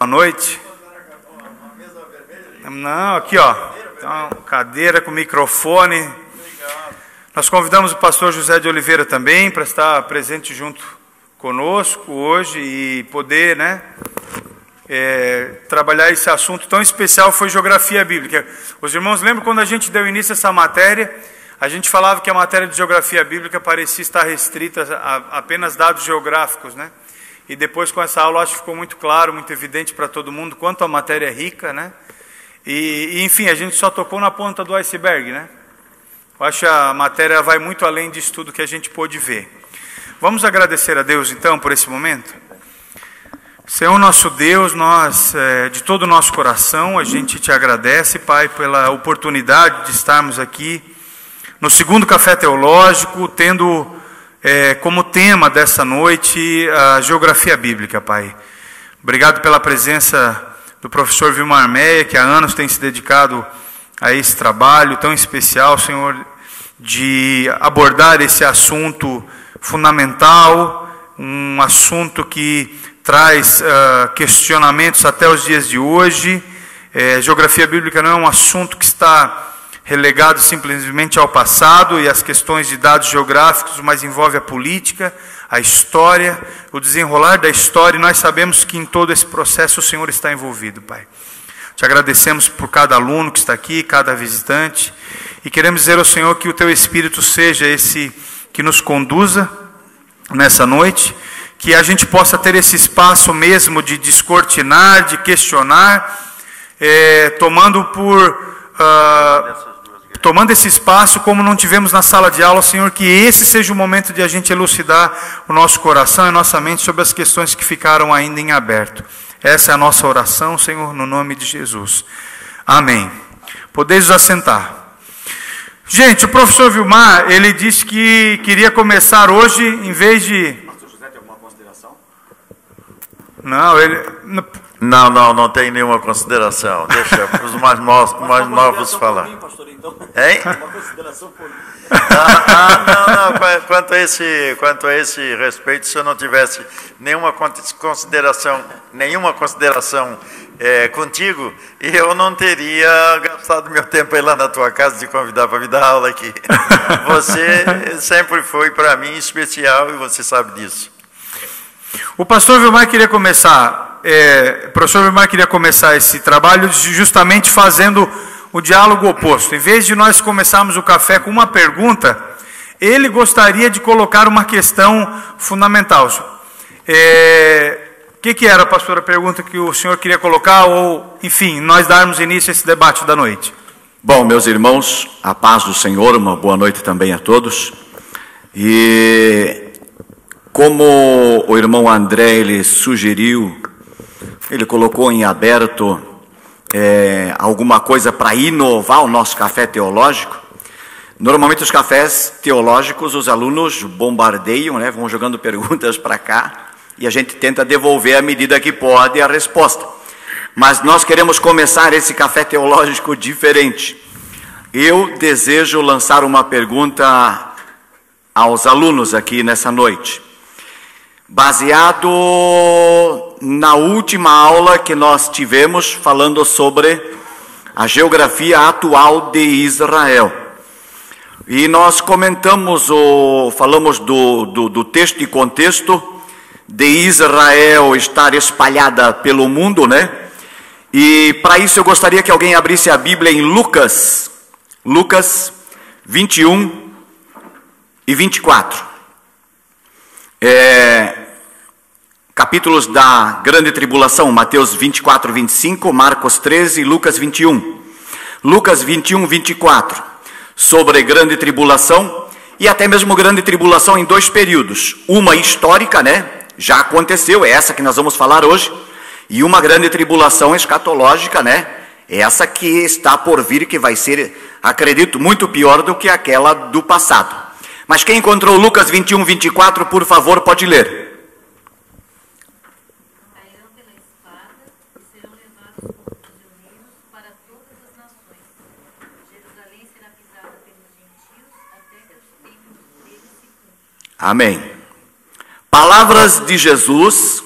Boa noite. Não, aqui ó, então, cadeira com microfone. Nós convidamos o pastor José de Oliveira também para estar presente junto conosco hoje e poder, trabalhar esse assunto tão especial. Foi geografia bíblica. Os irmãos lembram quando a gente deu início a essa matéria? A gente falava que a matéria de geografia bíblica parecia estar restrita a apenas dados geográficos, né? E depois com essa aula acho que ficou muito claro, muito evidente para todo mundo quanto a matéria é rica, né? E enfim, a gente só tocou na ponta do iceberg, né? Eu acho que a matéria vai muito além disso tudo que a gente pôde ver. Vamos agradecer a Deus então por esse momento? Senhor nosso Deus, nós de todo o nosso coração a gente te agradece, Pai, pela oportunidade de estarmos aqui no segundo café teológico, tendo como tema dessa noite a geografia bíblica, Pai. Obrigado pela presença do professor Vilmar Meia, que há anos tem se dedicado a esse trabalho tão especial, Senhor, de abordar esse assunto fundamental, um assunto que traz questionamentos até os dias de hoje. Geografia bíblica não é um assunto que está relegado simplesmente ao passado e às questões de dados geográficos, mas envolve a política, a história, o desenrolar da história, e nós sabemos que em todo esse processo o Senhor está envolvido, Pai. Te agradecemos por cada aluno que está aqui, cada visitante, e queremos dizer ao Senhor que o Teu Espírito seja esse que nos conduza nessa noite, que a gente possa ter esse espaço mesmo de descortinar, de questionar, tomando esse espaço como não tivemos na sala de aula, Senhor, que esse seja o momento de a gente elucidar o nosso coração e nossa mente sobre as questões que ficaram ainda em aberto. Essa é a nossa oração, Senhor, no nome de Jesus. Amém. Podeis vos assentar. Gente, o professor Vilmar, ele disse que queria começar hoje, em vez de... Pastor José, tem alguma consideração? Não, ele... Não tem nenhuma consideração. Deixa os mais novos falar. Mim, pastor, então. Hein? Uma consideração por mim. Não. Quanto a esse respeito, se eu não tivesse nenhuma consideração contigo, eu não teria gastado meu tempo aí lá na tua casa de convidar para me dar aula aqui. Você sempre foi para mim especial e você sabe disso. O pastor Vilmar queria começar, o professor Vilmar queria começar esse trabalho justamente fazendo o diálogo oposto. Em vez de nós começarmos o café com uma pergunta, ele gostaria de colocar uma questão fundamental. O que era, pastor, a pergunta que o senhor queria colocar, ou, enfim, nós darmos início a esse debate da noite? Bom, meus irmãos, a paz do Senhor, uma boa noite também a todos. E como o irmão André, ele sugeriu, ele colocou em aberto alguma coisa para inovar o nosso café teológico. Normalmente os cafés teológicos, os alunos bombardeiam, vão jogando perguntas para cá, e a gente tenta devolver à medida que pode a resposta. Mas nós queremos começar esse café teológico diferente. Eu desejo lançar uma pergunta aos alunos aqui nessa noite, baseado na última aula que nós tivemos falando sobre a geografia atual de Israel. E nós falamos do texto e contexto de Israel estar espalhada pelo mundo, E para isso eu gostaria que alguém abrisse a Bíblia em Lucas 21 e 24. Capítulos da grande tribulação, Mateus 24, 25, Marcos 13 e Lucas 21. Lucas 21, 24, sobre grande tribulação, e até mesmo grande tribulação em dois períodos. Uma histórica, já aconteceu, é essa que nós vamos falar hoje, e uma grande tribulação escatológica, essa que está por vir, que vai ser, acredito, muito pior do que aquela do passado. Mas quem encontrou Lucas 21, 24, por favor, pode ler. Amém. Palavras de Jesus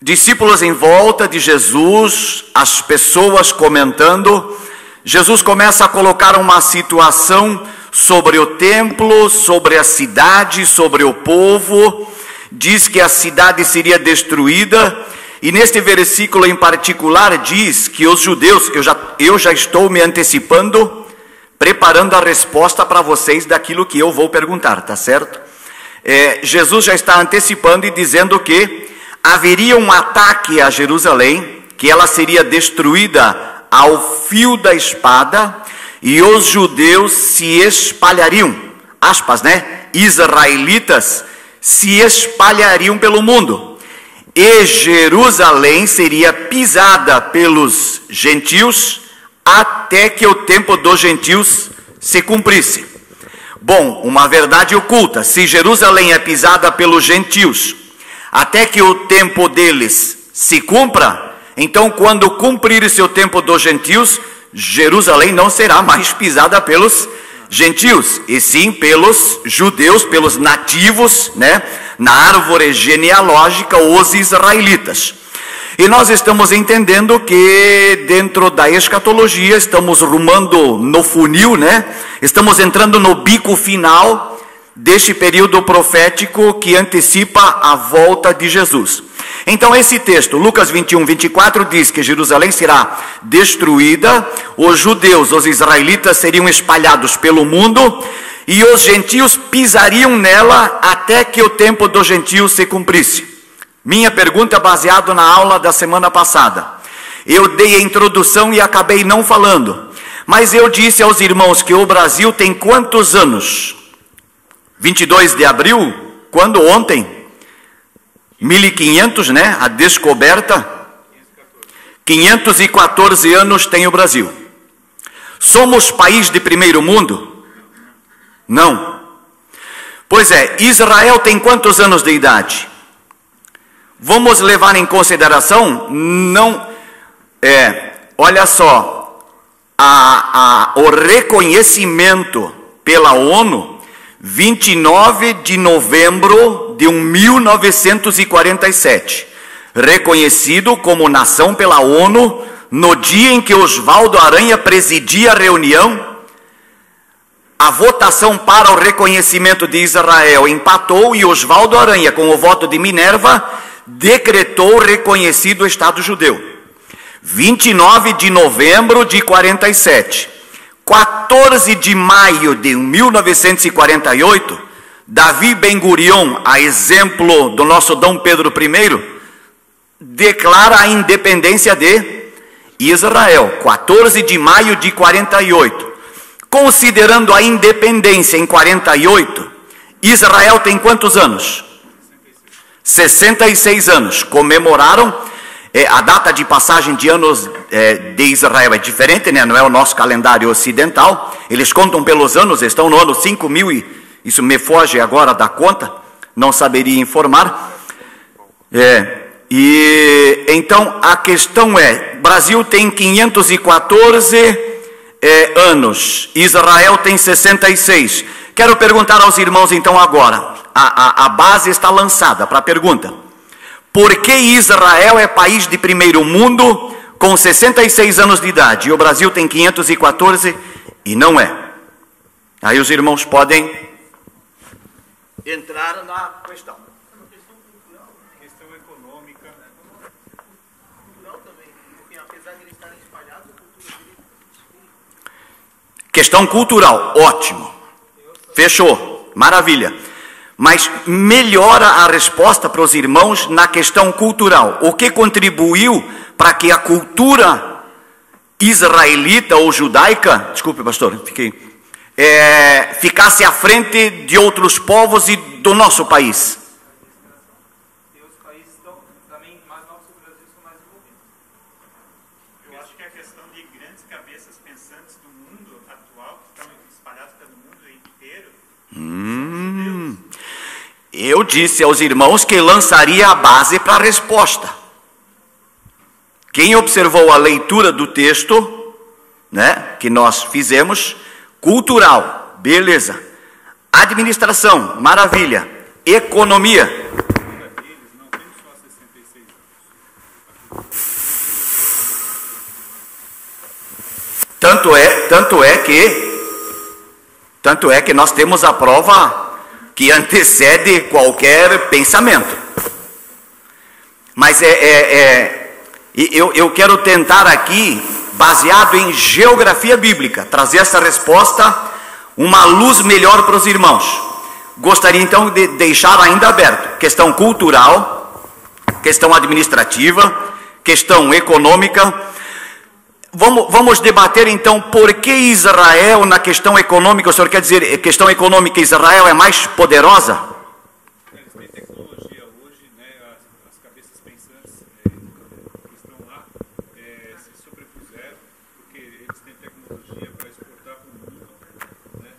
discípulos em volta de Jesus, as pessoas comentando. Jesus começa a colocar uma situação sobre o templo, sobre a cidade, sobre o povo. Diz que a cidade seria destruída, e neste versículo em particular diz que os judeus, eu já estou me antecipando, preparando a resposta para vocês daquilo que eu vou perguntar, tá certo? Jesus já está antecipando e dizendo que haveria um ataque a Jerusalém, que ela seria destruída ao fio da espada, e os judeus se espalhariam, aspas, né? Israelitas se espalhariam pelo mundo, e Jerusalém seria pisada pelos gentios até que o tempo dos gentios se cumprisse. Bom, uma verdade oculta: se Jerusalém é pisada pelos gentios até que o tempo deles se cumpra, então quando cumprir-se o tempo dos gentios, Jerusalém não será mais pisada pelos gentios, e sim pelos judeus, pelos nativos, né? Na árvore genealógica, os israelitas. E nós estamos entendendo que dentro da escatologia estamos rumando no funil, né? Estamos entrando no bico final deste período profético que antecipa a volta de Jesus. Então esse texto, Lucas 21, 24, diz que Jerusalém será destruída, os judeus, os israelitas seriam espalhados pelo mundo, e os gentios pisariam nela até que o tempo dos gentios se cumprisse. Minha pergunta é baseada na aula da semana passada. Eu dei a introdução e acabei não falando, mas eu disse aos irmãos que o Brasil tem quantos anos? 22 de abril, quando ontem? 1500, né? A descoberta. 514 anos tem o Brasil. Somos país de primeiro mundo? Não. Pois é, Israel tem quantos anos de idade? Vamos levar em consideração? Não. Olha só, o reconhecimento pela ONU, 29 de novembro de 1947, reconhecido como nação pela ONU, no dia em que Oswaldo Aranha presidia a reunião. A votação para o reconhecimento de Israel empatou, e Oswaldo Aranha, com o voto de Minerva, decretou reconhecido o Estado judeu. 29 de novembro de 47. 14 de maio de 1948, Davi Ben-Gurion, a exemplo do nosso Dom Pedro I, declara a independência de Israel. 14 de maio de 48. Considerando a independência em 48, Israel tem quantos anos? 66 anos. Comemoraram. A data de passagem de anos de Israel é diferente, né? Não é o nosso calendário ocidental. Eles contam pelos anos, estão no ano 5000 e isso me foge agora da conta, não saberia informar. E então a questão é: Brasil tem 514 anos, Israel tem 66. Quero perguntar aos irmãos então agora, a base está lançada para a pergunta: por que Israel é país de primeiro mundo com 66 anos de idade e o Brasil tem 514 e não é? Aí os irmãos podem entrar na questão. Questão econômica. Cultural também, porque apesar de eles estarem espalhados, a cultura deles... Questão cultural, ótimo. Fechou, maravilha. Mas melhora a resposta para os irmãos na questão cultural. O que contribuiu para que a cultura israelita ou judaica, desculpe pastor, ficasse à frente de outros povos e do nosso país? E os países também mais novos que o Brasil são mais envolvidos. Eu acho que a questão de grandes cabeças pensantes do mundo atual, que estão espalhados pelo mundo inteiro, Eu disse aos irmãos que lançaria a base para a resposta. Quem observou a leitura do texto, né, que nós fizemos, cultural, beleza. Administração, maravilha. Economia. Tanto é que nós temos a prova que antecede qualquer pensamento. Mas eu quero tentar aqui, baseado em geografia bíblica, trazer essa resposta, uma luz melhor para os irmãos. Gostaria então de deixar ainda aberto questão cultural, questão administrativa, questão econômica. Vamos debater então por que Israel na questão econômica, o senhor quer dizer questão econômica, Israel é mais poderosa? Eles têm tecnologia hoje, né, as cabeças pensantes que estão lá se sobrepuseram, porque eles têm tecnologia para exportar para o mundo, né?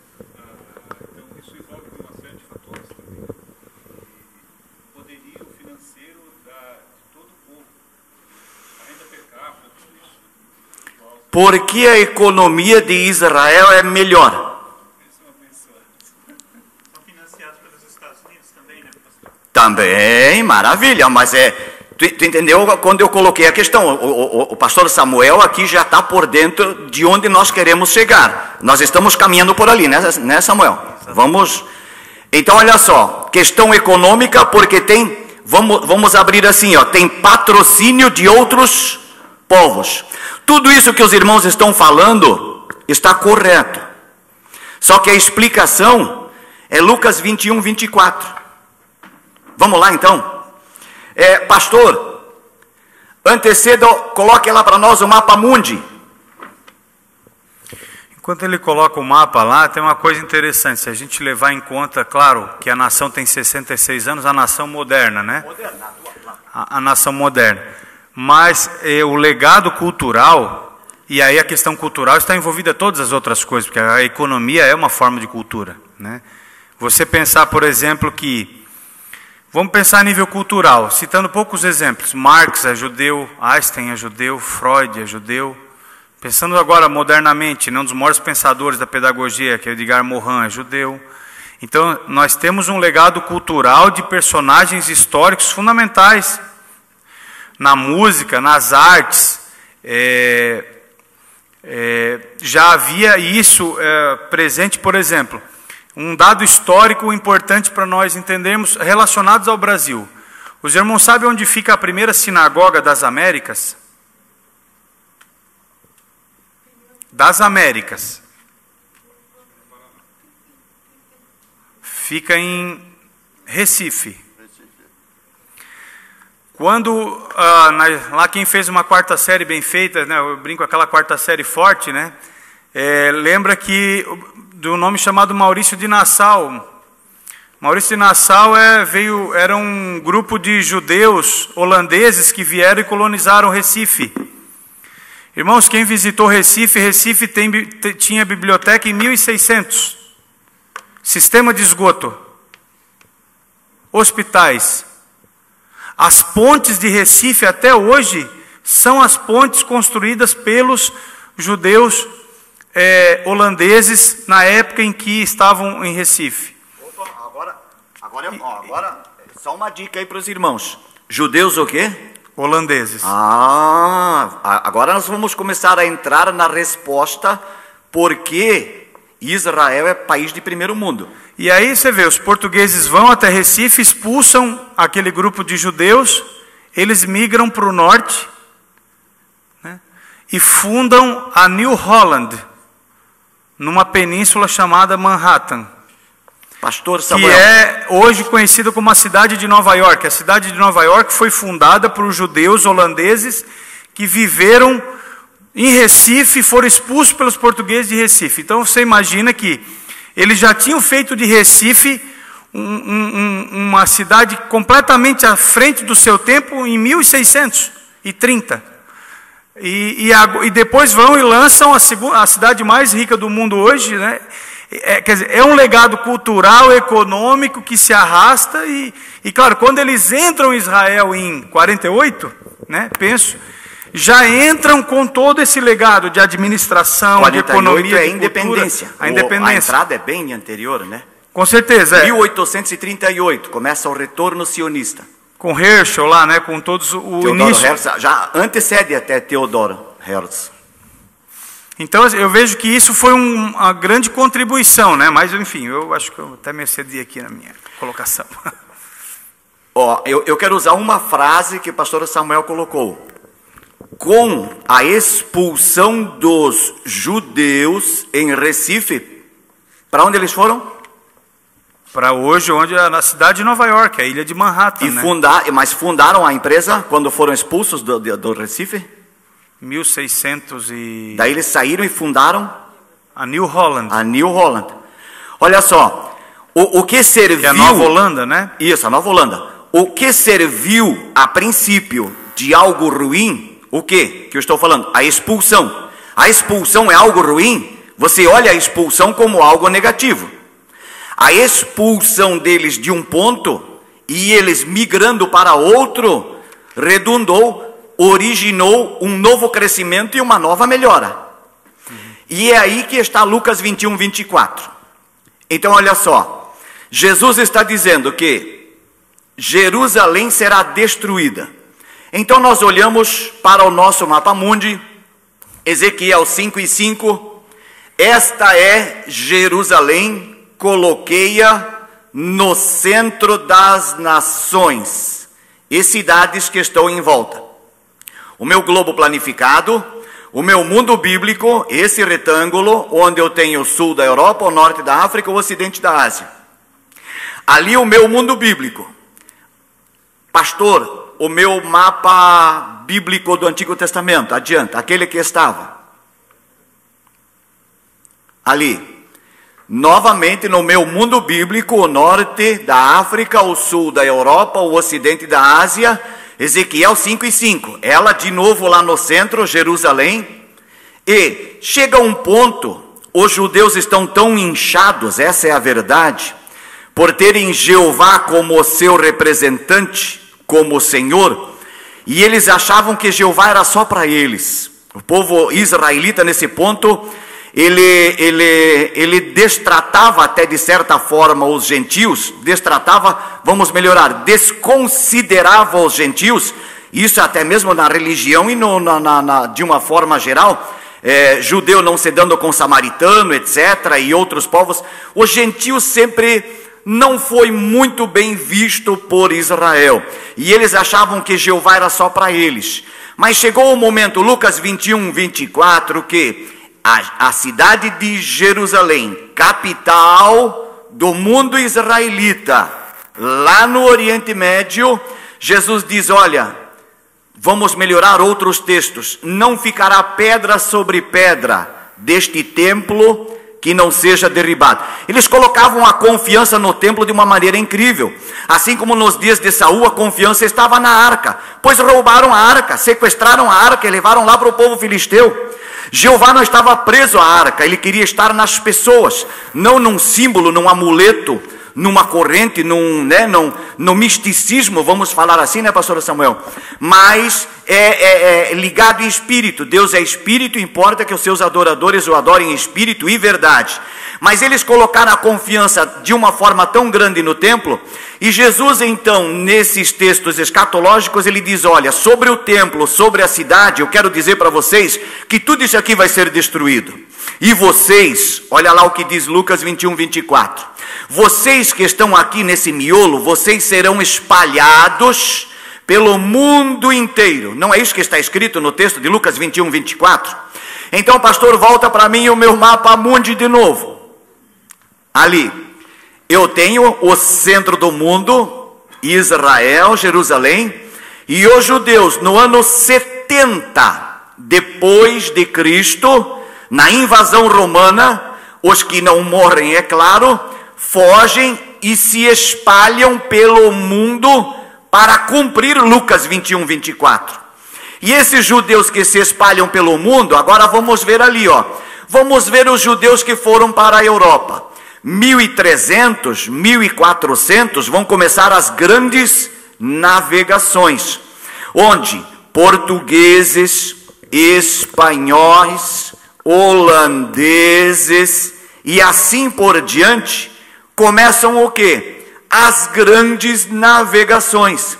Então isso envolve uma série de fatores também. O poderio financeiro de todo o povo, a renda per capita, tudo isso. Por que a economia de Israel é melhor? São financiados pelos Estados Unidos também, né, pastor? Também, maravilha, mas tu entendeu quando eu coloquei a questão? O pastor Samuel aqui já está por dentro de onde nós queremos chegar. Nós estamos caminhando por ali, né, Samuel? Vamos. Então, olha só, questão econômica, porque tem, vamos abrir assim, ó, tem patrocínio de outros povos. Tudo isso que os irmãos estão falando está correto. Só que a explicação é Lucas 21, 24. Vamos lá então. Pastor, anteceda, coloque lá para nós o mapa mundi. Enquanto ele coloca o mapa lá, tem uma coisa interessante. Se a gente levar em conta, claro, que a nação tem 66 anos, a nação moderna, né? A nação moderna. Mas o legado cultural, e aí a questão cultural está envolvida todas as outras coisas, porque a economia é uma forma de cultura, né? Você pensar, por exemplo, que... Vamos pensar a nível cultural, citando poucos exemplos. Marx é judeu, Einstein é judeu, Freud é judeu. Pensando agora modernamente, um dos maiores pensadores da pedagogia, que é Edgar Morin, é judeu. Então, nós temos um legado cultural de personagens históricos fundamentais. Na música, nas artes, já havia isso presente, por exemplo, um dado histórico importante para nós entendermos, relacionados ao Brasil. Os irmãos sabem onde fica a primeira sinagoga das Américas? Das Américas. Fica em Recife. Quando, lá quem fez uma quarta série bem feita, né, eu brinco aquela quarta série forte, né, lembra que do nome chamado Maurício de Nassau. Maurício de Nassau era um grupo de judeus holandeses que vieram e colonizaram Recife. Irmãos, quem visitou Recife tinha biblioteca em 1600, sistema de esgoto, hospitais. As pontes de Recife até hoje são as pontes construídas pelos judeus holandeses na época em que estavam em Recife. Opa, agora só uma dica aí para os irmãos. Judeus o quê? Holandeses. Agora nós vamos começar a entrar na resposta porque Israel é país de primeiro mundo. E aí você vê, os portugueses vão até Recife, expulsam aquele grupo de judeus, eles migram para o norte, né, e fundam a New Holland, numa península chamada Manhattan. Pastor Samuel. Que é hoje conhecida como a cidade de Nova York. A cidade de Nova York foi fundada por judeus holandeses que viveram em Recife e foram expulsos pelos portugueses de Recife. Então você imagina que eles já tinham feito de Recife uma cidade completamente à frente do seu tempo em 1630. E depois vão e lançam a cidade mais rica do mundo hoje, né? Quer dizer, é um legado cultural, econômico que se arrasta e claro, quando eles entram em Israel em 48, né, já entram com todo esse legado de administração, de economia, é de independência. Cultura, a independência. A entrada é bem anterior, né? Com certeza. 1838, começa o retorno sionista. Com Herschel lá, né? Com todos o Teodoro início. Hertz já antecede até Teodoro Hertz. Então eu vejo que isso foi uma grande contribuição, né? Mas enfim, eu acho que eu até me excedi aqui na minha colocação. Ó, eu quero usar uma frase que o pastor Samuel colocou. Com a expulsão dos judeus em Recife, para onde eles foram? Para hoje, onde é na cidade de Nova York, a ilha de Manhattan, E né? mas fundaram a empresa quando foram expulsos do Recife? 1600 e... Daí eles saíram e fundaram A New Holland, a New Holland. Olha só, o que serviu... que é a Nova Holanda, né? Isso, a Nova Holanda. O que serviu a princípio de algo ruim, o que eu estou falando? A expulsão. A expulsão é algo ruim? Você olha a expulsão como algo negativo. A expulsão deles de um ponto e eles migrando para outro, originou um novo crescimento e uma nova melhora. E é aí que está Lucas 21, 24. Então olha só, Jesus está dizendo que Jerusalém será destruída. Então nós olhamos para o nosso mapa mundi, Ezequiel 5:5, esta é Jerusalém, coloquei-a no centro das nações e cidades que estão em volta. O meu globo planificado, o meu mundo bíblico, esse retângulo, onde eu tenho o sul da Europa, o norte da África, o ocidente da Ásia. Ali o meu mundo bíblico. Pastor, o meu mapa bíblico do Antigo Testamento, adianta, aquele que estava ali. Novamente no meu mundo bíblico, o norte da África, o sul da Europa, o ocidente da Ásia, Ezequiel 5:5, ela de novo lá no centro, Jerusalém, e chega um ponto, os judeus estão tão inchados, essa é a verdade, por terem Jeová como seu representante, como Senhor, e eles achavam que Jeová era só para eles. O povo israelita nesse ponto, ele destratava até de certa forma os gentios, desconsiderava os gentios, isso até mesmo na religião e de uma forma geral, judeu não se dando com samaritano, etc., e outros povos, os gentios sempre não foi muito bem visto por Israel, e eles achavam que Jeová era só para eles, mas chegou o momento, Lucas 21, 24, que a cidade de Jerusalém, capital do mundo israelita, lá no Oriente Médio, Jesus diz, olha, vamos melhorar outros textos, não ficará pedra sobre pedra deste templo que não seja derribado. Eles colocavam a confiança no templo de uma maneira incrível, assim como nos dias de Saul a confiança estava na arca, pois roubaram a arca, sequestraram a arca e levaram lá para o povo filisteu. Jeová não estava preso à arca, ele queria estar nas pessoas, não num símbolo, num amuleto, numa corrente, no misticismo, vamos falar assim, né, pastor Samuel? Mas é ligado em espírito. Deus é espírito, importa que os seus adoradores o adorem em espírito e verdade. Mas eles colocaram a confiança de uma forma tão grande no templo, e Jesus então, nesses textos escatológicos, ele diz, olha, sobre o templo, sobre a cidade, eu quero dizer para vocês que tudo isso aqui vai ser destruído. E vocês, olha lá o que diz Lucas 21, 24, vocês que estão aqui nesse miolo, vocês serão espalhados pelo mundo inteiro. Não é isso que está escrito no texto de Lucas 21, 24? Então, pastor, volta para mim o meu mapa mundi de novo. Ali, eu tenho o centro do mundo, Israel, Jerusalém, e os judeus no ano 70 depois de Cristo, na invasão romana, os que não morrem, é claro, fogem e se espalham pelo mundo para cumprir Lucas 21, 24. E esses judeus que se espalham pelo mundo, agora vamos ver ali, ó. Vamos ver os judeus que foram para a Europa. 1300, 1400 vão começar as grandes navegações, onde portugueses, espanhóis, holandeses e assim por diante começam o quê? As grandes navegações.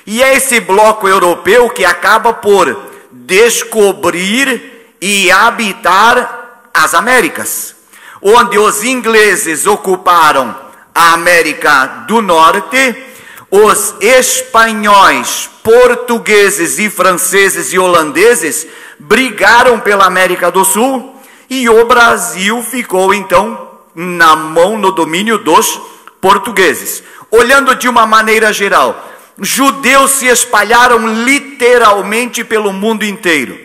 E é esse bloco europeu que acaba por descobrir e habitar as Américas, onde os ingleses ocuparam a América do Norte, os espanhóis, portugueses e franceses e holandeses brigaram pela América do Sul, e o Brasil ficou então na mão, no domínio dos portugueses. Olhando de uma maneira geral, judeus se espalharam literalmente pelo mundo inteiro.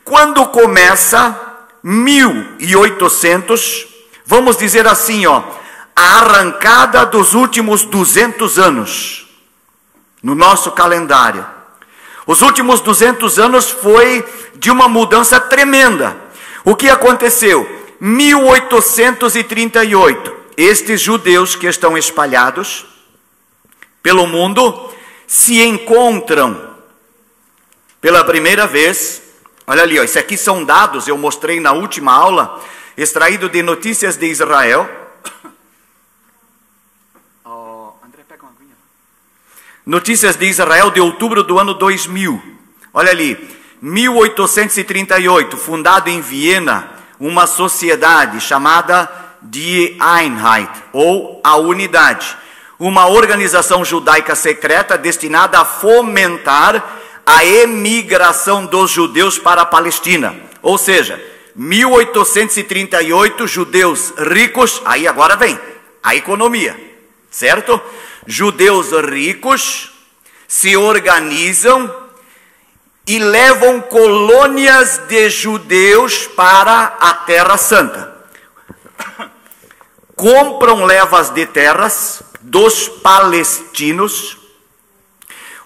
Quando começa 1800, vamos dizer assim, a arrancada dos últimos 200 anos no nosso calendário. Os últimos 200 anos foi de uma mudança tremenda. O que aconteceu? 1838, estes judeus que estão espalhados pelo mundo se encontram pela primeira vez. Olha ali, isso aqui são dados, eu mostrei na última aula, extraído de Notícias de Israel. André, pega uma aguinha. Notícias de Israel de outubro do ano 2000. Olha ali, 1838, fundado em Viena, uma sociedade chamada Die Einheit, ou a Unidade, uma organização judaica secreta destinada a fomentar a emigração dos judeus para a Palestina. Ou seja, 1838, judeus ricos, aí agora vem a economia, certo? Judeus ricos se organizam e levam colônias de judeus para a Terra Santa. Compram levas de terras dos palestinos.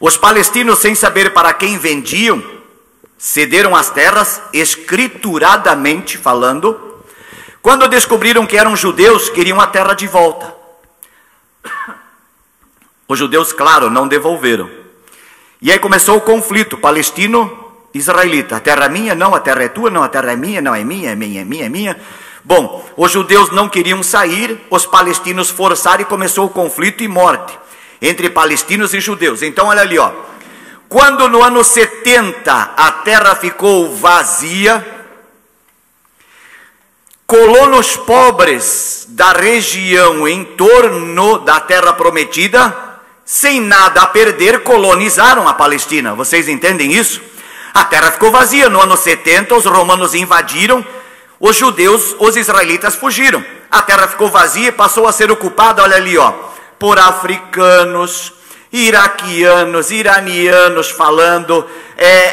Os palestinos, sem saber para quem vendiam, cederam as terras, escrituradamente falando. Quando descobriram que eram judeus, queriam a terra de volta. Os judeus, claro, não devolveram. E aí começou o conflito palestino-israelita. A terra é minha, não, a terra é tua, não, a terra é minha, não, é minha, é minha, é minha, é minha. Bom, os judeus não queriam sair, os palestinos forçaram e começou o conflito e morte entre palestinos e judeus. Então olha ali, quando no ano 70 a terra ficou vazia, colonos pobres da região em torno da terra prometida, sem nada a perder, colonizaram a Palestina. Vocês entendem isso? A terra ficou vazia. No ano 70, os romanos invadiram, os judeus, os israelitas fugiram. A terra ficou vazia e passou a ser ocupada, olha ali, por africanos, iraquianos, iranianos falando,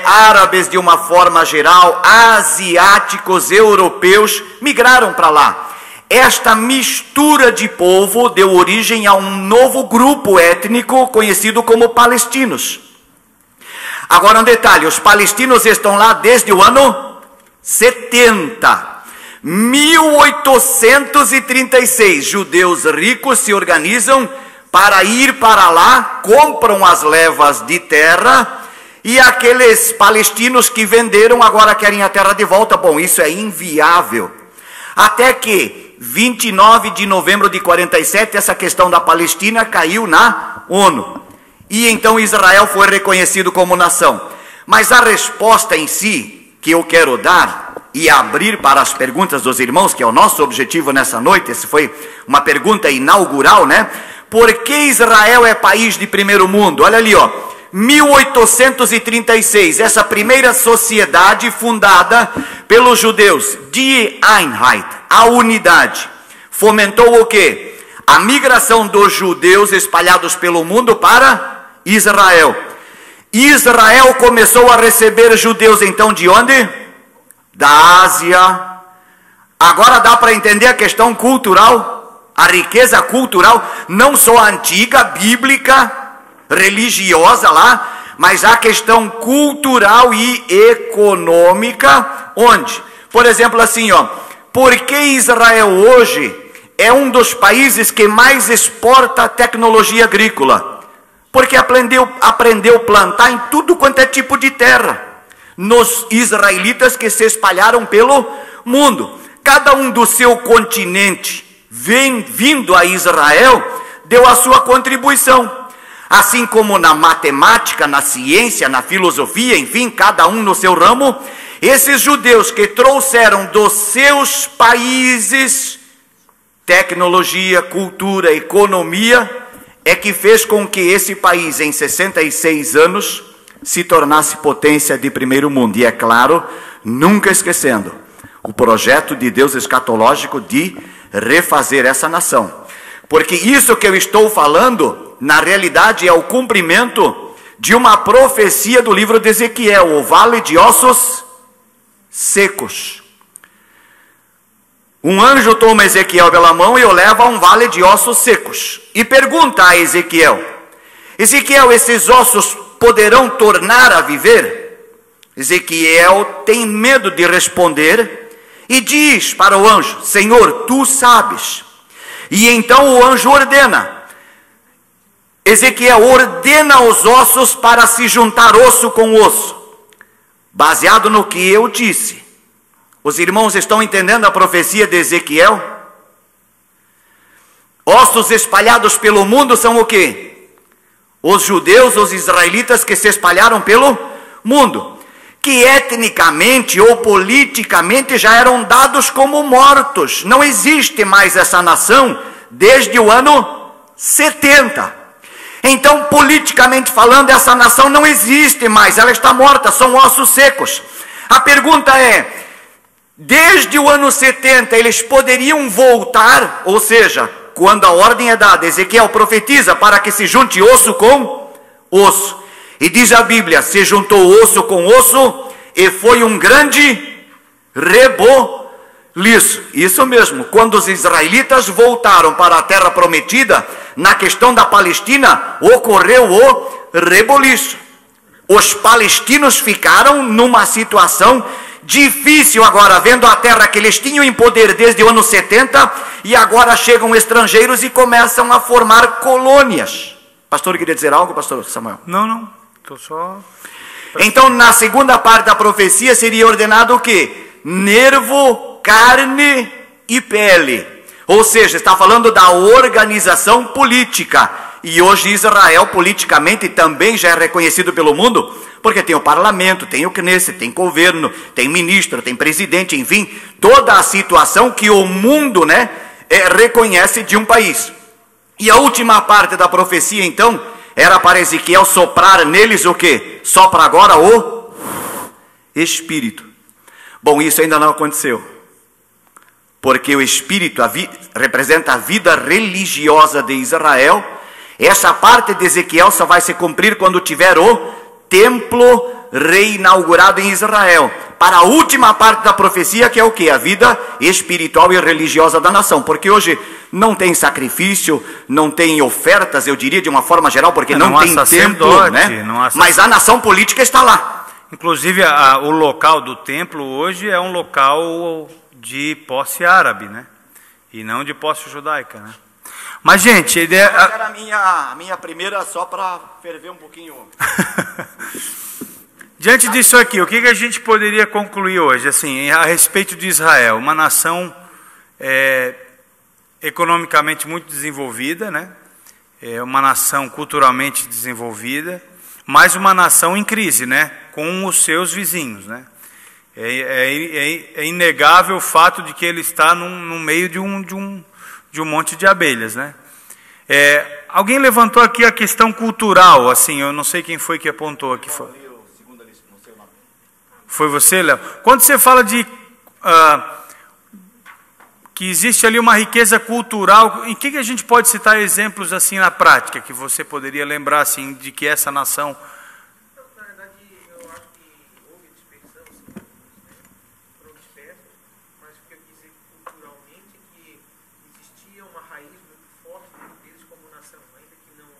árabes de uma forma geral, asiáticos, europeus, migraram para lá. Esta mistura de povo deu origem a um novo grupo étnico conhecido como palestinos. Agora um detalhe, os palestinos estão lá desde o ano 70. 1836, judeus ricos se organizam para ir para lá, compram as levas de terra, e aqueles palestinos que venderam agora querem a terra de volta. Bom, isso é inviável. Até que 29 de novembro de 47, essa questão da Palestina caiu na ONU. E então Israel foi reconhecido como nação. Mas a resposta em si, que eu quero dar e abrir para as perguntas dos irmãos, que é o nosso objetivo nessa noite, essa foi uma pergunta inaugural, né? Por que Israel é país de primeiro mundo? Olha ali, 1836, essa primeira sociedade fundada pelos judeus, Die Einheit, a unidade, fomentou o quê? A migração dos judeus espalhados pelo mundo para Israel. Israel começou a receber judeus então de onde? Da Ásia. Agora dá para entender a questão cultural, a riqueza cultural, não só antiga, bíblica, religiosa lá, mas a questão cultural e econômica, onde? Por exemplo assim, por que Israel hoje é um dos países que mais exporta tecnologia agrícola? Porque aprendeu a plantar em tudo quanto é tipo de terra. Nos israelitas que se espalharam pelo mundo, cada um do seu continente, vindo a Israel, deu a sua contribuição. Assim como na matemática, na ciência, na filosofia, enfim, cada um no seu ramo, esses judeus que trouxeram dos seus países tecnologia, cultura, economia, é que fez com que esse país, em 66 anos, se tornasse potência de primeiro mundo. E é claro, nunca esquecendo o projeto de Deus escatológico de refazer essa nação. Porque isso que eu estou falando, na realidade, é o cumprimento de uma profecia do livro de Ezequiel, o vale de ossos secos. Um anjo toma Ezequiel pela mão e o leva a um vale de ossos secos. E pergunta a Ezequiel: Ezequiel, esses ossos poderão tornar a viver? Ezequiel tem medo de responder e diz para o anjo: Senhor, tu sabes. E então o anjo ordena. Ezequiel ordena os ossos para se juntar osso com osso. Baseado no que eu disse. Os irmãos estão entendendo a profecia de Ezequiel? Ossos espalhados pelo mundo são o quê? Os judeus, os israelitas que se espalharam pelo mundo, que etnicamente ou politicamente já eram dados como mortos. Não existe mais essa nação desde o ano 70. Então, politicamente falando, essa nação não existe mais, ela está morta, são ossos secos. A pergunta é: desde o ano 70 eles poderiam voltar, ou seja, quando a ordem é dada, Ezequiel profetiza para que se junte osso com osso. E diz a Bíblia, se juntou osso com osso e foi um grande reboliço. Isso mesmo, quando os israelitas voltaram para a terra prometida, na questão da Palestina, ocorreu o reboliço. Os palestinos ficaram numa situação difícil agora, vendo a terra que eles tinham em poder desde o ano 70, e agora chegam estrangeiros e começam a formar colônias. Pastor, queria dizer algo, pastor Samuel? Não, estou só... Então, na segunda parte da profecia, seria ordenado o quê? Nervo, carne e pele. Ou seja, está falando da organização política. E hoje Israel, politicamente, também já é reconhecido pelo mundo, porque tem o parlamento, tem o Knesset, tem governo, tem ministro, tem presidente, enfim, toda a situação que o mundo, reconhece de um país. E a última parte da profecia, então, era para Ezequiel soprar neles o quê? Sopra agora o Espírito. Bom, isso ainda não aconteceu. Porque o Espírito representa a vida religiosa de Israel. Essa parte de Ezequiel só vai se cumprir quando tiver o templo reinaugurado em Israel. Para a última parte da profecia, que é o quê? A vida espiritual e religiosa da nação. Porque hoje não tem sacrifício, não tem ofertas, eu diria de uma forma geral, porque não tem templo, né? Mas a nação política está lá. Inclusive, o local do templo hoje é um local de posse árabe, né? E não de posse judaica, né? Mas, gente, a ideia... Era a minha primeira, só para ferver um pouquinho. Diante disso aqui, o que a gente poderia concluir hoje, assim, a respeito de Israel? Uma nação economicamente muito desenvolvida, né? Uma nação culturalmente desenvolvida, mas uma nação em crise, né? Com os seus vizinhos, né? É inegável o fato de que ele está no meio de um monte de abelhas, né? Alguém levantou aqui a questão cultural, assim, eu não sei quem foi que apontou aqui. Foi você, Léo? Quando você fala de que existe ali uma riqueza cultural, em que a gente pode citar exemplos assim na prática, que você poderia lembrar assim de que essa nação... Na verdade, eu acho que houve dispersão, sim, foram dispersos, mas o que eu quis dizer culturalmente é que existia uma raiz muito forte deles como nação, ainda que não,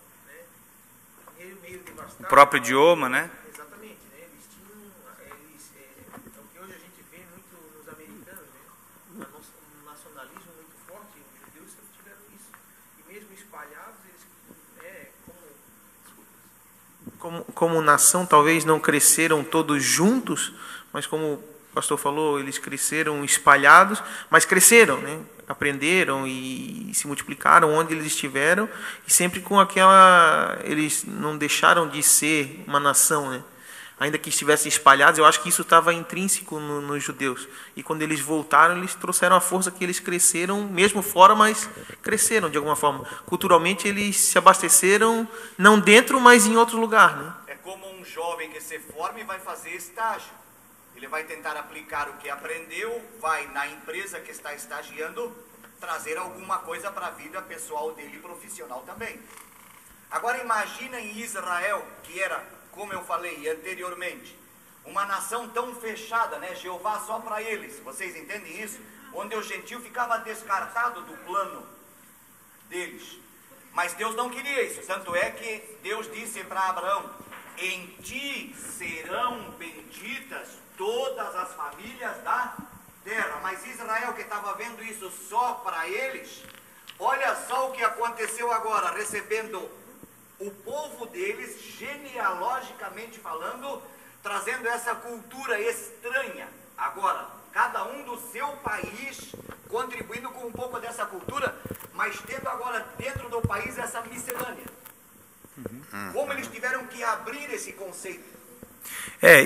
meio devastado. O próprio idioma, né? Exatamente, né? Eles tinham, é o que hoje a gente vê muito nos americanos, né? Um nacionalismo muito forte, os judeus sempre tiveram isso. E mesmo espalhados, eles, como nação, talvez não cresceram todos juntos, mas como o pastor falou, eles cresceram espalhados, mas cresceram, né? aprenderam e se multiplicaram onde eles estiveram, e sempre com aquela... Eles não deixaram de ser uma nação, né? Ainda que estivessem espalhados, eu acho que isso estava intrínseco nos judeus. E quando eles voltaram, eles trouxeram a força que eles cresceram, mesmo fora, mas cresceram de alguma forma. Culturalmente, eles se abasteceram, não dentro, mas em outro lugar, né? É como um jovem que se forma e vai fazer estágio. Ele vai tentar aplicar o que aprendeu, vai na empresa que está estagiando, trazer alguma coisa para a vida pessoal dele e profissional também. Agora imagina em Israel, que era, como eu falei anteriormente, uma nação tão fechada, né? Jeová só para eles, vocês entendem isso? Onde o gentio ficava descartado do plano deles. Mas Deus não queria isso, tanto é que Deus disse para Abraão: em ti serão benditas todas as famílias da terra. Mas Israel, que estava vendo isso só para eles, olha só o que aconteceu agora, recebendo o povo deles, genealogicamente falando, trazendo essa cultura estranha. Agora, cada um do seu país, contribuindo com um pouco dessa cultura, mas tendo agora dentro do país essa miscelânea. Como eles tiveram que abrir esse conceito.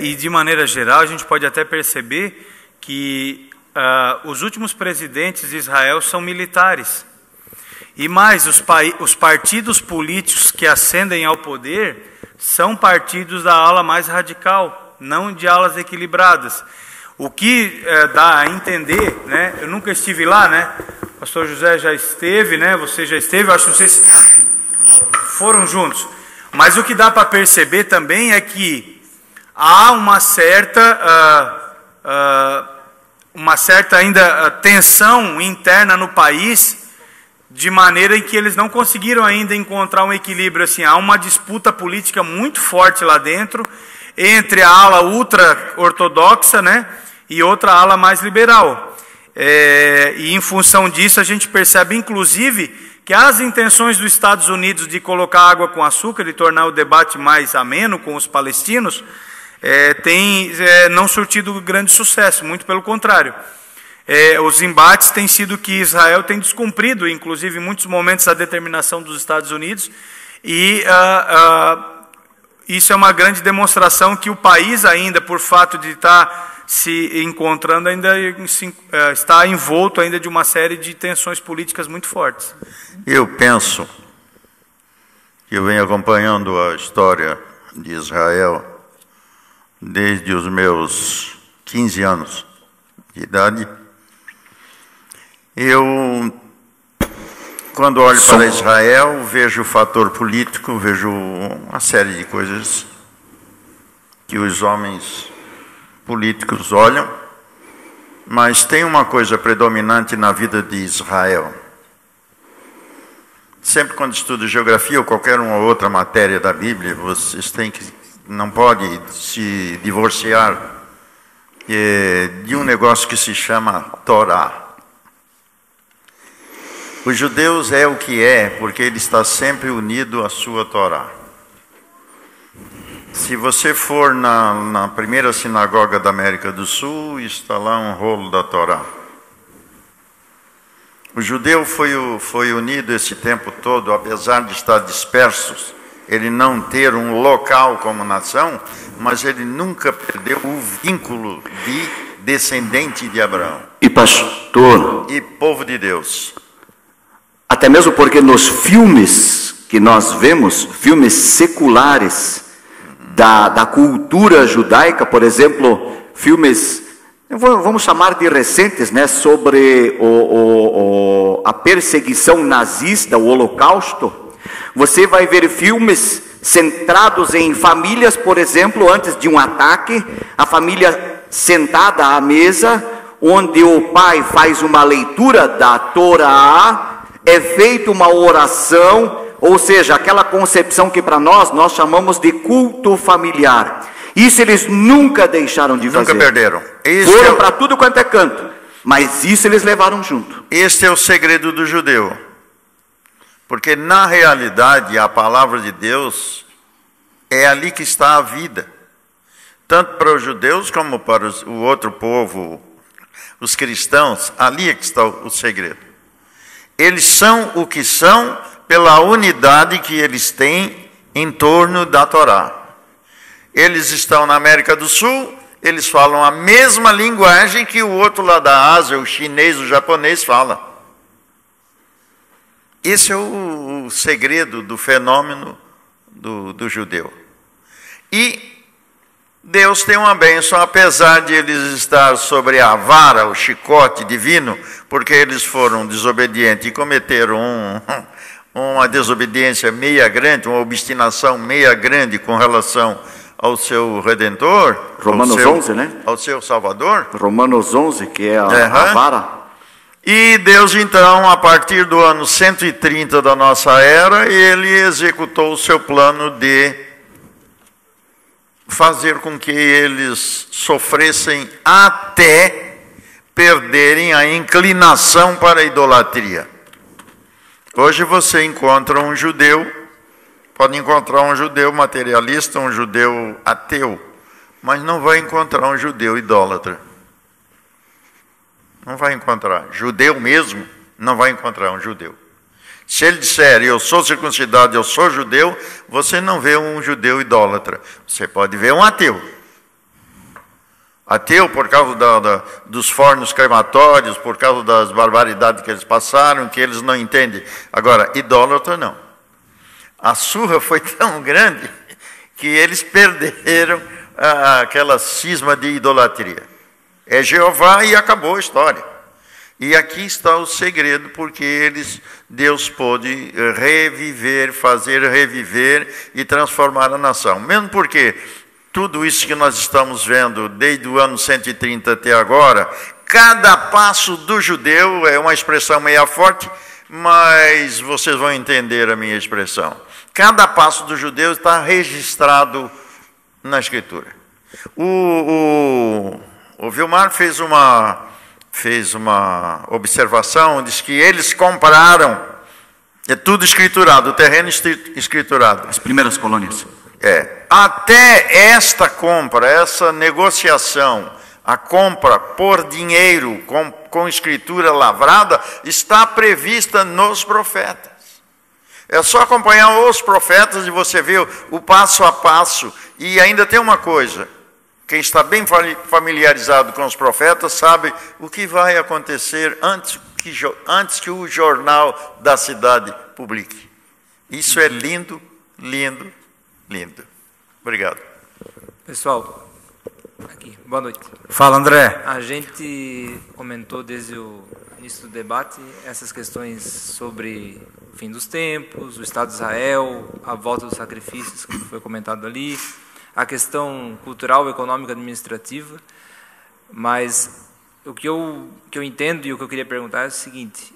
E de maneira geral a gente pode até perceber que os últimos presidentes de Israel são militares. E mais, os partidos políticos que ascendem ao poder são partidos da ala mais radical, não de alas equilibradas. O que dá a entender, né? Eu nunca estive lá, né? O pastor José já esteve, né? Você já esteve, eu acho que vocês foram juntos. Mas o que dá para perceber também é que há uma certa ainda tensão interna no país, de maneira em que eles não conseguiram ainda encontrar um equilíbrio. Assim, há uma disputa política muito forte lá dentro, entre a ala ultra-ortodoxa, né, e outra ala mais liberal. E em função disso a gente percebe, inclusive, que as intenções dos Estados Unidos de colocar água com açúcar e tornar o debate mais ameno com os palestinos, tem não surtido grande sucesso, muito pelo contrário. Os embates têm sido que Israel tem descumprido, inclusive em muitos momentos, a determinação dos Estados Unidos, e isso é uma grande demonstração que o país ainda, por fato de estar se encontrando, ainda está envolto ainda de uma série de tensões políticas muito fortes. Eu penso que eu venho acompanhando a história de Israel desde os meus 15 anos de idade. Eu, quando olho para Israel, vejo o fator político, vejo uma série de coisas que os homens políticos olham, mas tem uma coisa predominante na vida de Israel. Sempre quando estudo geografia ou qualquer uma outra matéria da Bíblia, vocês não podem se divorciar de um negócio que se chama Torá. Os judeus é o que é, porque ele está sempre unido à sua Torá. Se você for na primeira sinagoga da América do Sul, está lá um rolo da Torá. O judeu foi unido esse tempo todo, apesar de estar dispersos, ele não ter um local como nação, mas ele nunca perdeu o vínculo de descendente de Abraão. E pastor... E povo de Deus. Até mesmo porque nos filmes que nós vemos, filmes seculares da cultura judaica, por exemplo, filmes, vamos chamar de recentes, né, sobre a perseguição nazista, o Holocausto. Você vai ver filmes centrados em famílias, por exemplo, antes de um ataque, a família sentada à mesa, onde o pai faz uma leitura da Torá, é feita uma oração, ou seja, aquela concepção que para nós chamamos de culto familiar. Isso eles nunca deixaram de fazer. Nunca perderam. Foram para tudo quanto é canto, mas isso eles levaram junto. Este é o segredo do judeu. Porque na realidade a palavra de Deus é ali que está a vida. Tanto para os judeus como para o outro povo, os cristãos, ali é que está o segredo. Eles são o que são pela unidade que eles têm em torno da Torá. Eles estão na América do Sul, eles falam a mesma linguagem que o outro lá da Ásia, o chinês, o japonês fala. Esse é o segredo do fenômeno do judeu. E Deus tem uma bênção, apesar de eles estar sobre a vara, o chicote divino, porque eles foram desobedientes e cometeram uma desobediência meia grande, uma obstinação meia grande com relação ao seu Redentor, Romanos 11, né? Ao seu Salvador. Romanos 11, que é a vara. E Deus, então, a partir do ano 130 da nossa era, ele executou o seu plano de fazer com que eles sofressem até perderem a inclinação para a idolatria. Hoje você encontra um judeu, pode encontrar um judeu materialista, um judeu ateu, mas não vai encontrar um judeu idólatra. Não vai encontrar. Judeu mesmo, não vai encontrar um judeu. Se ele disser, eu sou circuncidado, eu sou judeu, você não vê um judeu idólatra. Você pode ver um ateu. Ateu por causa dos fornos crematórios, por causa das barbaridades que eles passaram, que eles não entendem. Agora, idólatra não. A surra foi tão grande que eles perderam aquela cisma de idolatria. É Jeová e acabou a história. E aqui está o segredo, porque Deus pôde reviver, fazer reviver e transformar a nação. Mesmo porque tudo isso que nós estamos vendo desde o ano 130 até agora, cada passo do judeu, é uma expressão meio forte, mas vocês vão entender a minha expressão. Cada passo do judeu está registrado na Escritura. O Vilmar fez uma observação, diz que eles compraram, é tudo escriturado, o terreno escriturado. As primeiras colônias. Até esta compra, essa negociação, a compra por dinheiro, com escritura lavrada, está prevista nos profetas. É só acompanhar os profetas e você vê o passo a passo. E ainda tem uma coisa, quem está bem familiarizado com os profetas sabe o que vai acontecer antes que o jornal da cidade publique. Isso é lindo, lindo, lindo. Obrigado. Pessoal, aqui, boa noite. Fala, André. A gente comentou desde o início do debate essas questões sobre o fim dos tempos, o Estado de Israel, a volta dos sacrifícios, que foi comentado ali, a questão cultural, econômica, administrativa, mas o que eu entendo e o que eu queria perguntar é o seguinte,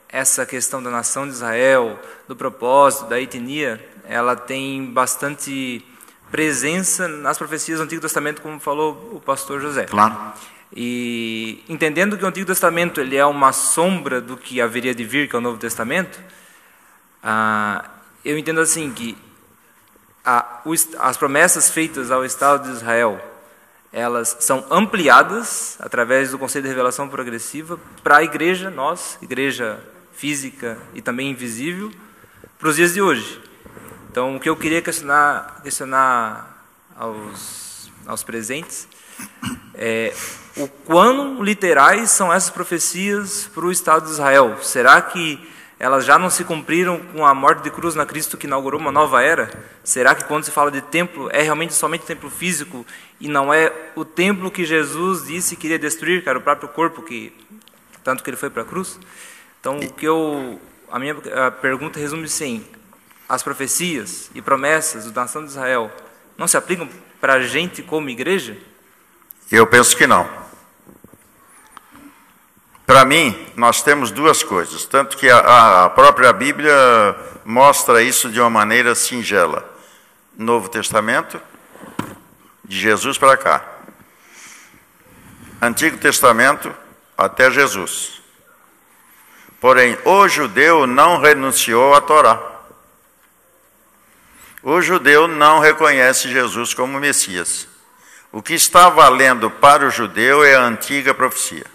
essa questão da nação de Israel, do propósito, da etnia, ela tem bastante presença nas profecias do Antigo Testamento, como falou o pastor José. Claro. E entendendo que o Antigo Testamento ele é uma sombra do que haveria de vir, que é o Novo Testamento, eu entendo assim que as promessas feitas ao Estado de Israel, elas são ampliadas através do Conselho de Revelação Progressiva para a igreja, nós, igreja física e também invisível, para os dias de hoje. Então, o que eu queria questionar aos presentes é o quão literais são essas profecias para o Estado de Israel. Será que elas já não se cumpriram com a morte de cruz na Cristo que inaugurou uma nova era? Será que quando se fala de templo, é realmente somente o templo físico e não é o templo que Jesus disse que iria destruir, que era o próprio corpo, tanto que ele foi para a cruz? Então, a minha pergunta resume-se em: as profecias e promessas da nação de Israel não se aplicam para a gente como igreja? Eu penso que não. Para mim, nós temos duas coisas, tanto que a própria Bíblia mostra isso de uma maneira singela. Novo Testamento, de Jesus para cá. Antigo Testamento, até Jesus. Porém, o judeu não renunciou à Torá. O judeu não reconhece Jesus como Messias. O que está valendo para o judeu é a antiga profecia.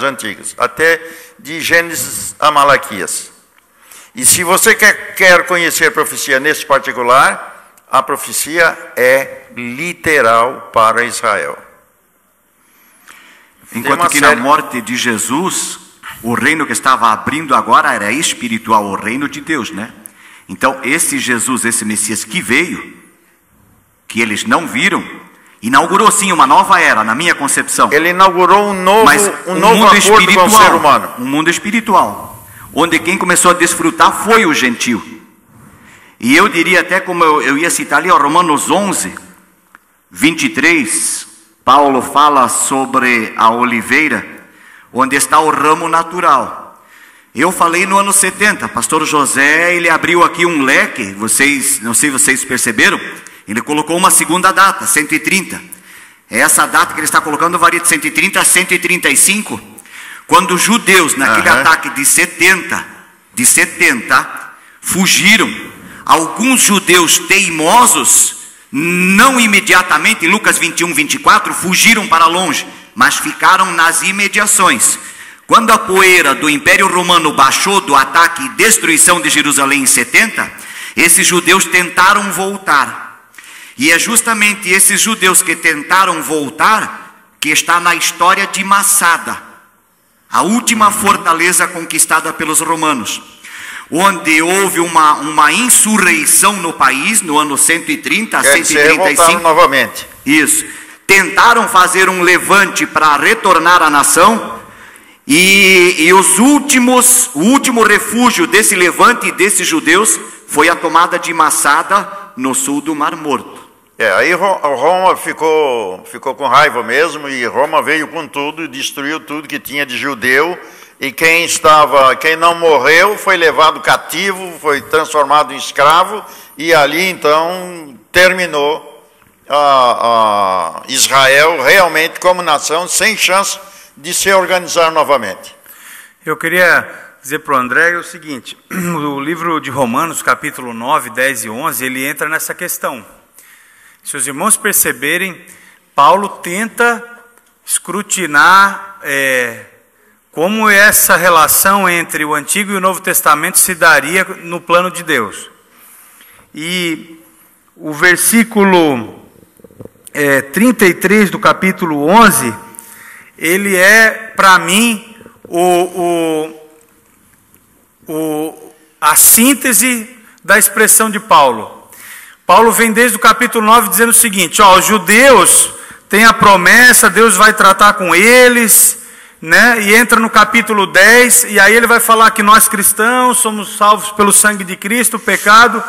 antigas, até de Gênesis a Malaquias. E se você quer conhecer a profecia nesse particular, a profecia é literal para Israel. Enquanto que na morte de Jesus, o reino que estava abrindo agora era espiritual, o reino de Deus, né? Então, esse Jesus, esse Messias que veio, que eles não viram, inaugurou sim uma nova era, na minha concepção. Ele inaugurou um novo mundo acordo com o ser humano. Um mundo espiritual, onde quem começou a desfrutar foi o gentio. E eu diria até, como eu ia citar ali, ó, Romanos 11, 23, Paulo fala sobre a oliveira, onde está o ramo natural. Eu falei no ano 70, pastor José, ele abriu aqui um leque, não sei se vocês perceberam, ele colocou uma segunda data, 130. Essa data que ele está colocando varia de 130 a 135, quando os judeus, naquele ataque de 70, fugiram. Alguns judeus teimosos, não imediatamente, Lucas 21, 24, fugiram para longe, mas ficaram nas imediações. Quando a poeira do Império Romano baixou do ataque e destruição de Jerusalém em 70, esses judeus tentaram voltar. E é justamente esses judeus que tentaram voltar que está na história de Massada, a última fortaleza conquistada pelos romanos, onde houve uma insurreição no país no ano 130 a 135. Novamente. Isso. Tentaram fazer um levante para retornar à nação, e o último refúgio desse levante e desses judeus foi a tomada de Massada, no sul do Mar Morto. Aí Roma ficou com raiva mesmo, e Roma veio com tudo e destruiu tudo que tinha de judeu, e quem não morreu foi levado cativo, foi transformado em escravo, e ali então terminou Israel realmente como nação, sem chance de se organizar novamente. Eu queria dizer para o André o seguinte, o livro de Romanos, capítulo 9, 10 e 11, ele entra nessa questão. Se os irmãos perceberem, Paulo tenta escrutinar como essa relação entre o Antigo e o Novo Testamento se daria no plano de Deus. E o versículo 33 do capítulo 11, ele é, para mim, a síntese da expressão de Paulo. Paulo vem desde o capítulo 9 dizendo o seguinte, os judeus têm a promessa, Deus vai tratar com eles, né? E entra no capítulo 10, e aí ele vai falar que nós cristãos somos salvos pelo sangue de Cristo, o pecado,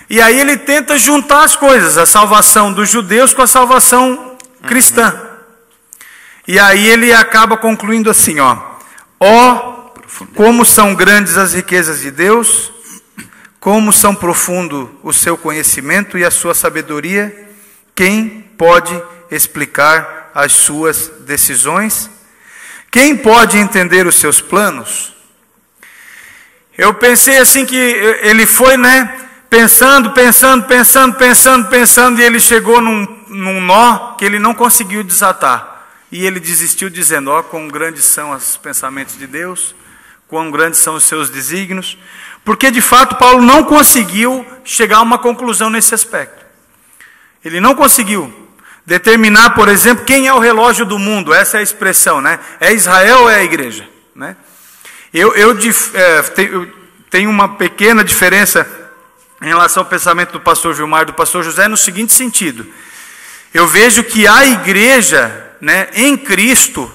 e aí ele tenta juntar as coisas, a salvação dos judeus com a salvação cristã. E aí ele acaba concluindo assim, como são grandes as riquezas de Deus, como são profundo o seu conhecimento e a sua sabedoria, quem pode explicar as suas decisões? Quem pode entender os seus planos? Eu pensei assim que ele foi, pensando, e ele chegou num nó que ele não conseguiu desatar. E ele desistiu dizendo, quão grandes são os pensamentos de Deus, quão grandes são os seus desígnios, porque de fato Paulo não conseguiu chegar a uma conclusão nesse aspecto. Ele não conseguiu determinar, por exemplo, quem é o relógio do mundo, essa é a expressão, né? É Israel ou é a igreja? Né? Eu tenho uma pequena diferença em relação ao pensamento do pastor Vilmar e do pastor José no seguinte sentido. Eu vejo que a igreja, em Cristo,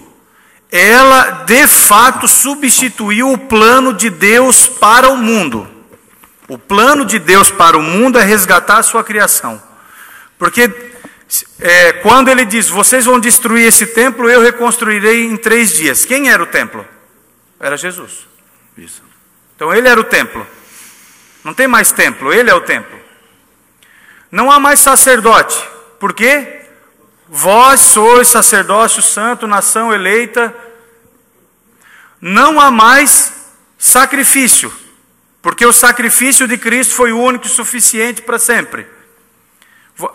ela de fato substituiu o plano de Deus para o mundo. O plano de Deus para o mundo é resgatar a sua criação. Porque quando ele diz, vocês vão destruir esse templo, eu reconstruirei em 3 dias. Quem era o templo? Era Jesus. Isso. Então ele era o templo. Não tem mais templo, ele é o templo. Não há mais sacerdote. Por quê? Vós sois sacerdócio santo, nação eleita. Não há mais sacrifício, porque o sacrifício de Cristo foi o único e suficiente para sempre.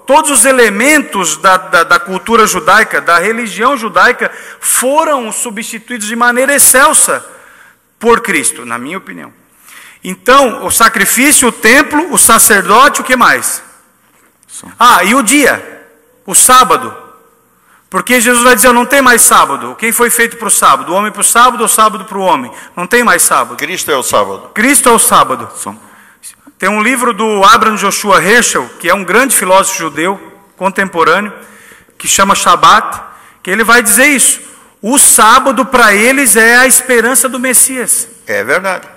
Todos os elementos da cultura judaica, da religião judaica, foram substituídos de maneira excelsa por Cristo, na minha opinião. Então, o sacrifício, o templo, o sacerdote, o que mais? E o dia, o sábado. Porque Jesus vai dizer, não tem mais sábado. Quem foi feito para o sábado? O homem para o sábado ou o sábado para o homem? Não tem mais sábado. Cristo é o sábado. Cristo é o sábado. Tem um livro do Abraham Joshua Heschel, que é um grande filósofo judeu contemporâneo, que chama Shabat, que ele vai dizer isso. O sábado para eles é a esperança do Messias. É verdade.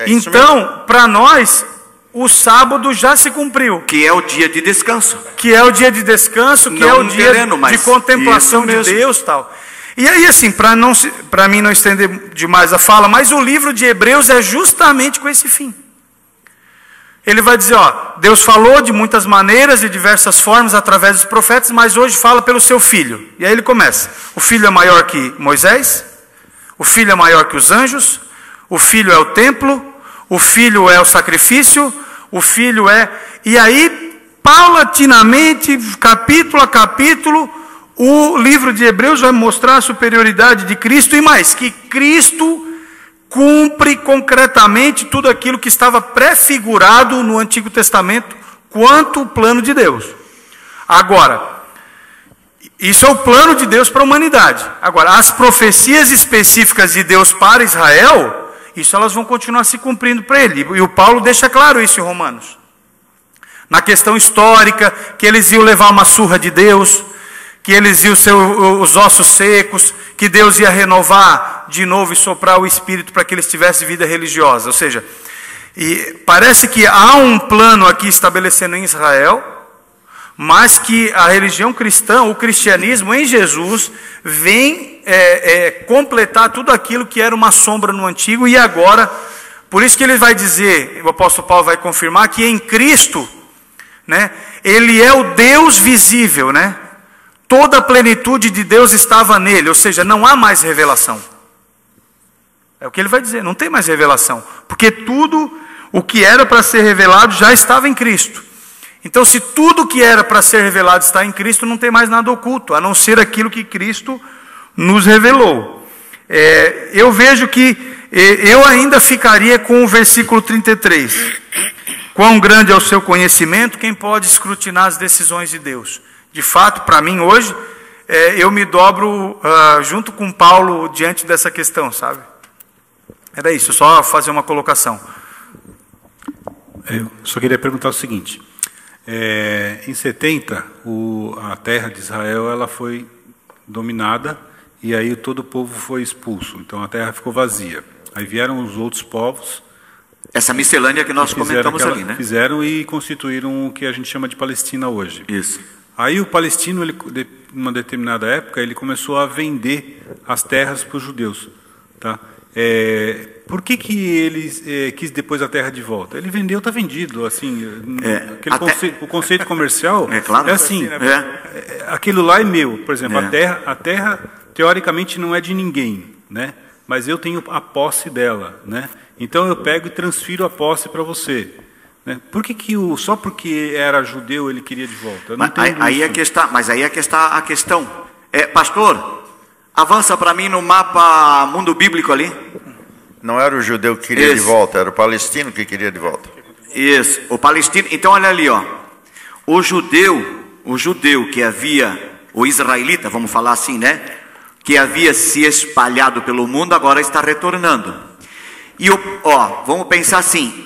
Então, para nós, o sábado já se cumpriu. Que é o dia de descanso. Que é o dia de descanso, que é o dia de contemplação de Deus e tal. E aí, assim, para mim não estender demais a fala, mas o livro de Hebreus é justamente com esse fim. Ele vai dizer, Deus falou de muitas maneiras, de diversas formas, através dos profetas, mas hoje fala pelo seu Filho. E aí ele começa. O Filho é maior que Moisés, o Filho é maior que os anjos, o Filho é o templo, o Filho é o sacrifício, o Filho é... E aí, paulatinamente, capítulo a capítulo, o livro de Hebreus vai mostrar a superioridade de Cristo e mais, que Cristo cumpre concretamente tudo aquilo que estava prefigurado no Antigo Testamento quanto o plano de Deus. Agora, isso é o plano de Deus para a humanidade. Agora, as profecias específicas de Deus para Israel, isso elas vão continuar se cumprindo para ele. E o Paulo deixa claro isso em Romanos. Na questão histórica, que eles iam levar uma surra de Deus, que eles iam ser os ossos secos, que Deus ia renovar de novo e soprar o Espírito para que eles tivessem vida religiosa. Ou seja, parece que há um plano aqui estabelecendo em Israel, mas que a religião cristã, o cristianismo em Jesus, vem completar tudo aquilo que era uma sombra no antigo e agora, por isso que ele vai dizer, o apóstolo Paulo vai confirmar, que em Cristo, né, ele é o Deus visível, né? Toda a plenitude de Deus estava nele, ou seja, não há mais revelação. É o que ele vai dizer, não tem mais revelação, porque tudo o que era para ser revelado já estava em Cristo. Então, se tudo que era para ser revelado está em Cristo, não tem mais nada oculto, a não ser aquilo que Cristo nos revelou. Eu vejo que eu ainda ficaria com o versículo 33. Quão grande é o seu conhecimento, quem pode escrutinar as decisões de Deus? De fato, para mim hoje, eu me dobro junto com Paulo diante dessa questão, sabe? Era isso, só fazer uma colocação. Eu só queria perguntar o seguinte. Em 70, a terra de Israel ela foi dominada e aí todo o povo foi expulso. Então a terra ficou vazia. Aí vieram os outros povos. Essa miscelânea que nós comentamos ali, né? Fizeram e constituíram o que a gente chama de Palestina hoje. Isso. Aí o palestino, em uma determinada época, ele começou a vender as terras para os judeus. Tá? Por que ele quis depois a terra de volta? Ele vendeu, está vendido. Assim, o conceito comercial claro, é assim, aquilo lá é meu. Por exemplo, a terra teoricamente não é de ninguém, né? Mas eu tenho a posse dela. Né? Então eu pego e transfiro a posse para você. Por que só porque era judeu ele queria de volta? Mas aí é que está a questão. Pastor, avança para mim no mapa mundo bíblico ali. Não era o judeu que queria de volta, era o palestino que queria de volta. Isso, o palestino. Então olha ali, o judeu que havia, o israelita, vamos falar assim, né? Que havia se espalhado pelo mundo, agora está retornando. E vamos pensar assim,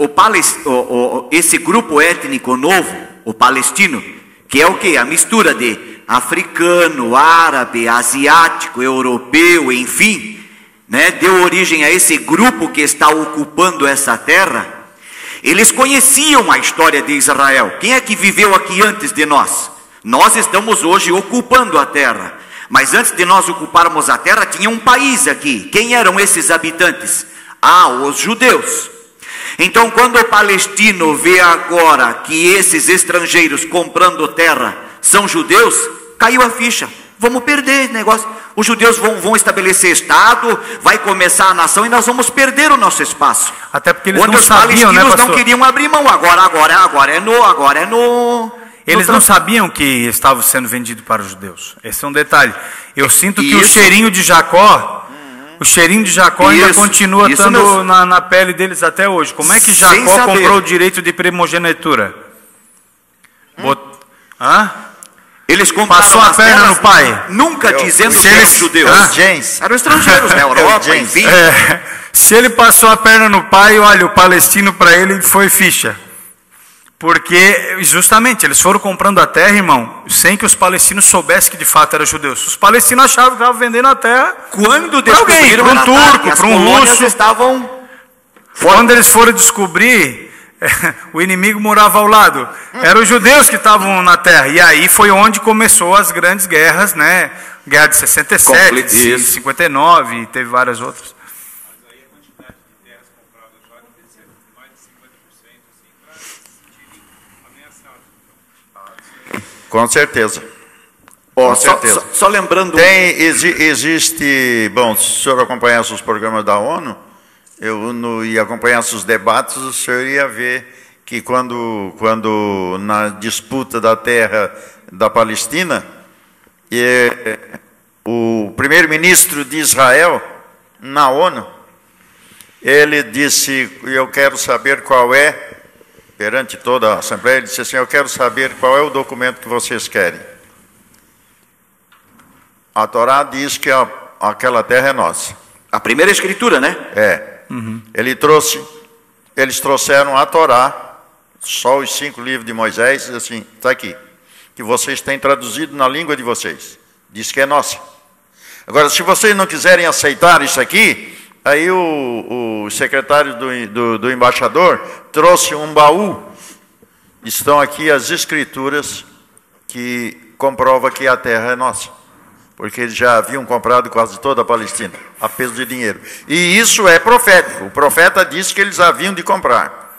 esse grupo étnico novo, o palestino, que é o quê? A mistura de africano, árabe, asiático, europeu, enfim, né? Deu origem a esse grupo que está ocupando essa terra. Eles conheciam a história de Israel. Quem é que viveu aqui antes de nós? Nós estamos hoje ocupando a terra. Mas antes de nós ocuparmos a terra, tinha um país aqui. Quem eram esses habitantes? Os judeus. Então, quando o palestino vê agora que esses estrangeiros comprando terra são judeus, caiu a ficha. Vamos perder esse negócio. Os judeus vão estabelecer Estado, vai começar a nação e nós vamos perder o nosso espaço. Até porque eles onde não os sabiam, palestinos né, não queriam abrir mão. Agora é no Eles não sabiam que estava sendo vendido para os judeus. Esse é um detalhe. Eu sinto que o cheirinho de Jacó, ainda continua estando na pele deles até hoje. Como é que Jacó comprou o direito de primogenitura? Eles compraram a perna no pai. Nunca dizendo que eram judeus. Eram estrangeiros na Europa, enfim. Se ele passou a perna no pai, olha, o palestino para ele foi ficha. Porque, justamente, eles foram comprando a terra, irmão, sem que os palestinos soubessem que de fato eram judeus. Os palestinos achavam que estavam vendendo a terra quando para alguém, para um turco, para um russo. Estavam quando eles foram descobrir, o inimigo morava ao lado. Eram os judeus que estavam na terra. E aí foi onde começou as grandes guerras, né? Guerra de 67, de 59, e teve várias outras. Com certeza. Só lembrando... Existe... Bom, se o senhor acompanhasse os programas da ONU, e acompanhasse os debates, o senhor ia ver que quando na disputa da terra da Palestina, o primeiro-ministro de Israel, na ONU, ele disse, eu quero saber qual é, perante toda a Assembleia, ele disse assim, eu quero saber qual é o documento que vocês querem. A Torá diz que aquela terra é nossa. A primeira escritura, né? Eles trouxeram a Torá, só os 5 livros de Moisés, assim, está aqui, que vocês têm traduzido na língua de vocês. Diz que é nossa. Agora, se vocês não quiserem aceitar isso aqui, aí o secretário do embaixador trouxe um baú. Estão aqui as escrituras que comprovam que a terra é nossa. Porque eles já haviam comprado quase toda a Palestina, a peso de dinheiro. E isso é profético. O profeta disse que eles haviam de comprar.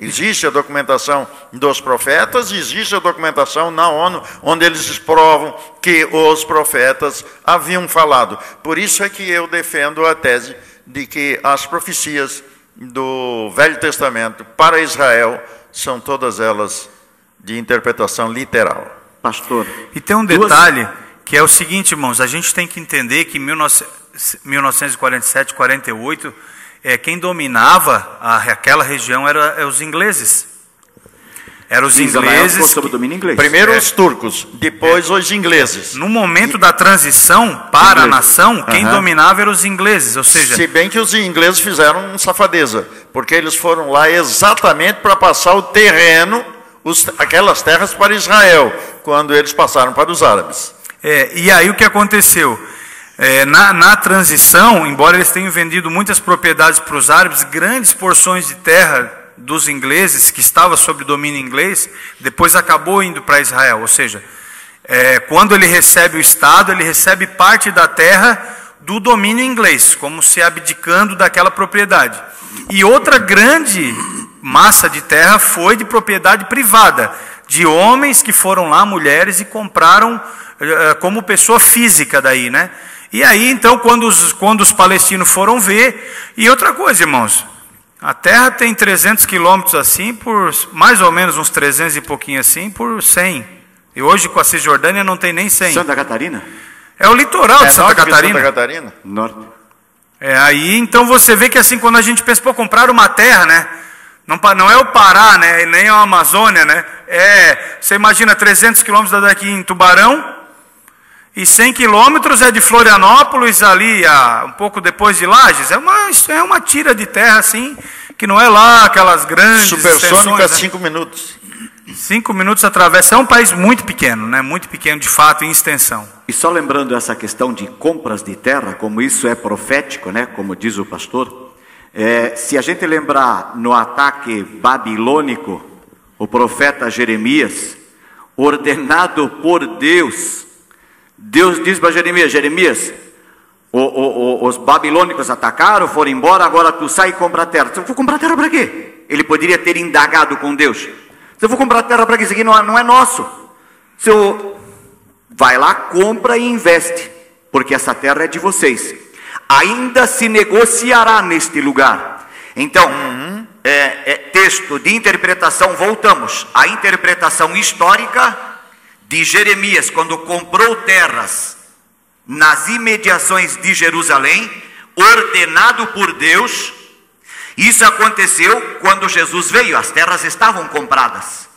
Existe a documentação dos profetas, existe a documentação na ONU, onde eles provam que os profetas haviam falado. Por isso é que eu defendo a tese de que as profecias do Velho Testamento para Israel são todas elas de interpretação literal. Pastor. E tem um detalhe que é o seguinte, irmãos, a gente tem que entender que em 1947, 48, quem dominava aquela região eram os ingleses. Eram os ingleses. Sob domínio inglês. Primeiro os turcos, depois os ingleses. No momento da transição para a nação, quem dominava eram os ingleses, ou seja... Se bem que os ingleses fizeram safadeza, porque eles foram lá exatamente para passar o terreno, aquelas terras para Israel, quando eles passaram para os árabes. E aí o que aconteceu? Na transição, embora eles tenham vendido muitas propriedades para os árabes, grandes porções de terra dos ingleses, que estava sob domínio inglês, depois acabou indo para Israel. Ou seja, quando ele recebe o Estado, ele recebe parte da terra do domínio inglês, como se abdicando daquela propriedade. E outra grande massa de terra foi de propriedade privada, de homens que foram lá, mulheres, e compraram como pessoa física daí, né? E aí, então, quando os palestinos foram ver... E outra coisa, irmãos, a terra tem 300 quilômetros assim, por mais ou menos uns 300 e pouquinho assim, por 100. E hoje, com a Cisjordânia, não tem nem 100. Santa Catarina? É o litoral de Santa Catarina. Santa Catarina? Norte. Aí, então, você vê que assim, quando a gente pensa, comprar uma terra, né? Não é o Pará, né? Nem a Amazônia, né? Você imagina 300 quilômetros daqui em Tubarão, e 100 quilômetros é de Florianópolis, ali, um pouco depois de Lages. É uma tira de terra, assim, que não é lá aquelas grandes supersônica, 5 minutos. 5 minutos atravessa. É um país muito pequeno, né? Muito pequeno, de fato, em extensão. E só lembrando essa questão de compras de terra, como isso é profético, né? Como diz o pastor, se a gente lembrar no ataque babilônico, o profeta Jeremias, ordenado por Deus diz para Jeremias, os babilônicos atacaram, foram embora, agora tu sai e compra terra. Você vou comprar terra para quê? Ele poderia ter indagado com Deus. Você vou comprar terra para quê? Isso aqui não é nosso. Vai lá, compra e investe, porque essa terra é de vocês. Ainda se negociará neste lugar. Então, texto de interpretação, voltamos à interpretação histórica de Jeremias, quando comprou terras nas imediações de Jerusalém, ordenado por Deus. Isso aconteceu quando Jesus veio, as terras estavam compradas.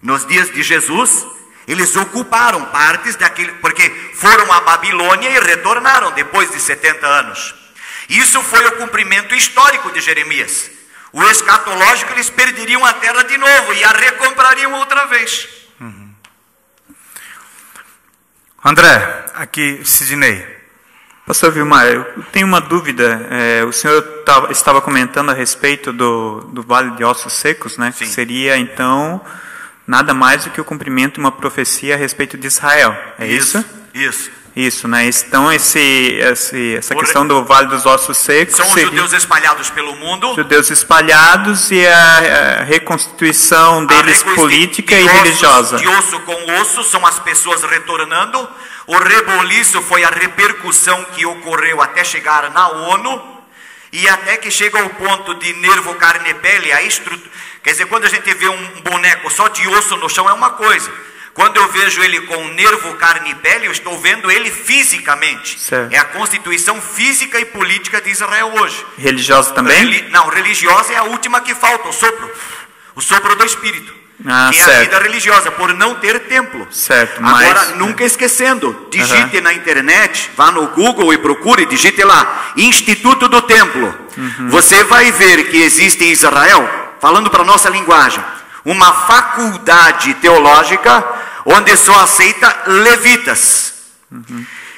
Nos dias de Jesus, eles ocuparam partes daquele, porque foram à Babilônia e retornaram depois de 70 anos. Isso foi o cumprimento histórico de Jeremias. O escatológico, eles perderiam a terra de novo e a recomprariam outra vez. André, aqui, Sidney. Pastor Vilmar, eu tenho uma dúvida. O senhor estava comentando a respeito do Vale de Ossos Secos, né? Sim. Que seria, então, nada mais do que o cumprimento de uma profecia a respeito de Israel. É isso? Isso. Isso, né? Então, essa questão do Vale dos Ossos Secos... São os judeus espalhados pelo mundo. Judeus espalhados e a reconstituição deles política e religiosa. De osso com osso, são as pessoas retornando. O reboliço foi a repercussão que ocorreu até chegar na ONU. E até que chega ao ponto de nervo, carne e pele, a estrutura. Quer dizer, quando a gente vê um boneco só de osso no chão é uma coisa. Quando eu vejo ele com nervo, carne e pele, eu estou vendo ele fisicamente. Certo. É a constituição física e política de Israel hoje. Religiosa também? Não, religiosa é a última que falta, o sopro. O sopro do Espírito. Que é certo. a vida religiosa, por não ter templo. Certo, Agora, nunca esquecendo, digite na internet, vá no Google e procure, digite lá, Instituto do Templo. Você vai ver que existe em Israel, falando para a nossa linguagem, uma faculdade teológica onde só aceita levitas.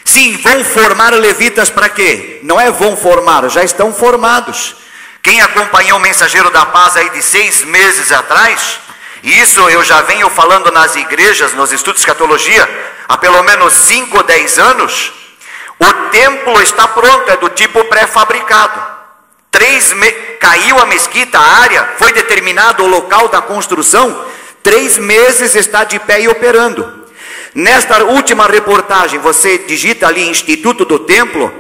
Sim, vão formar levitas para quê? Não é vão formar, já estão formados. Quem acompanhou o Mensageiro da Paz aí de 6 meses atrás, isso eu já venho falando nas igrejas, nos estudos de escatologia, há pelo menos 5 ou 10 anos, o templo está pronto, é do tipo pré-fabricado. Caiu a mesquita, a área, foi determinado o local da construção, 3 meses está de pé e operando. Nesta última reportagem, você digita ali Instituto do Templo,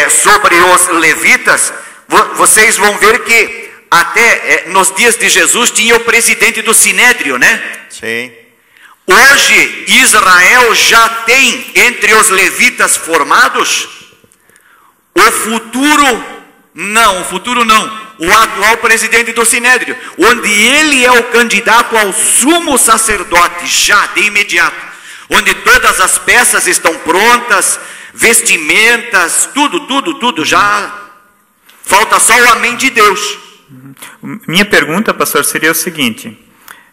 sobre os levitas, vocês vão ver que até nos dias de Jesus tinha o presidente do Sinédrio, né? Sim. Hoje Israel já tem entre os levitas formados o futuro não, o atual presidente do Sinédrio, onde ele é o candidato ao sumo sacerdote, já de imediato, onde todas as peças estão prontas, vestimentas, tudo, já falta só o amém de Deus. Minha pergunta, pastor, seria o seguinte,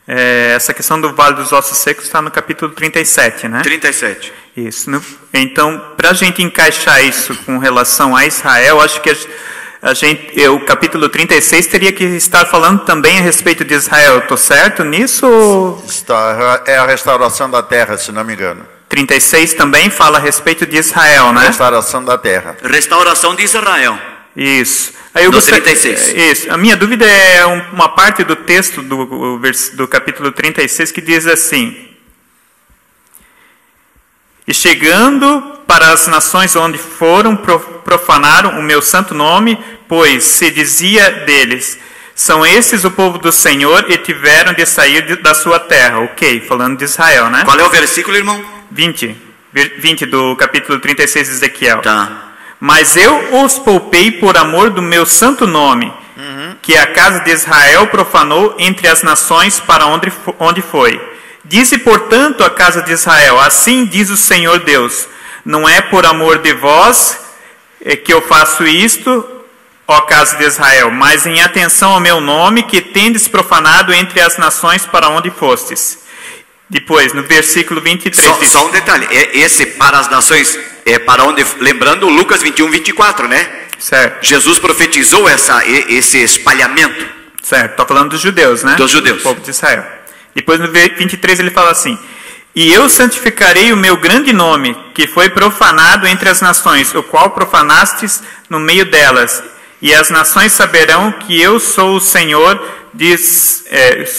essa questão do Vale dos Ossos Secos está no capítulo 37, né? 37. Isso. Então, para a gente encaixar isso com relação a Israel, acho que o capítulo 36 teria que estar falando também a respeito de Israel. Estou certo nisso? É a restauração da terra, se não me engano. 36 também fala a respeito de Israel, né? Restauração da terra. Restauração de Israel. Isso. Aí eu 36. Isso. A minha dúvida é uma parte do texto do capítulo 36 que diz assim: e chegando para as nações onde foram, profanaram o meu santo nome, pois se dizia deles, são esses o povo do Senhor e tiveram de sair da sua terra. Ok, falando de Israel, né? Qual é o versículo, irmão? 20 do capítulo 36 de Ezequiel. Tá. Mas eu os poupei por amor do meu santo nome, que a casa de Israel profanou entre as nações para onde foi. Dize, portanto, a casa de Israel, assim diz o Senhor Deus, não é por amor de vós que eu faço isto, ó casa de Israel, mas em atenção ao meu nome, que tendes profanado entre as nações para onde fostes. Depois, no versículo 23... Só um detalhe, esse para as nações, para onde, lembrando Lucas 21, 24, né? Certo. Jesus profetizou esse espalhamento. Certo, estou falando dos judeus, né? Dos judeus. Do povo de Israel. Depois, no 23, ele fala assim: e eu santificarei o meu grande nome, que foi profanado entre as nações, o qual profanastes no meio delas. E as nações saberão que eu sou o Senhor, diz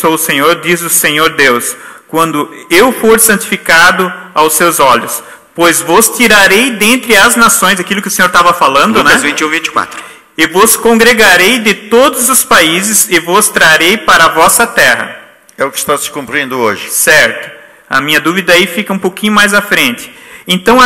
o Senhor Deus, quando eu for santificado aos seus olhos. Pois vos tirarei dentre as nações, aquilo que o Senhor estava falando, Lucas né? 21, 24. e vos congregarei de todos os países e vos trarei para a vossa terra. É o que está se cumprindo hoje. Certo. A minha dúvida aí fica um pouquinho mais à frente. Então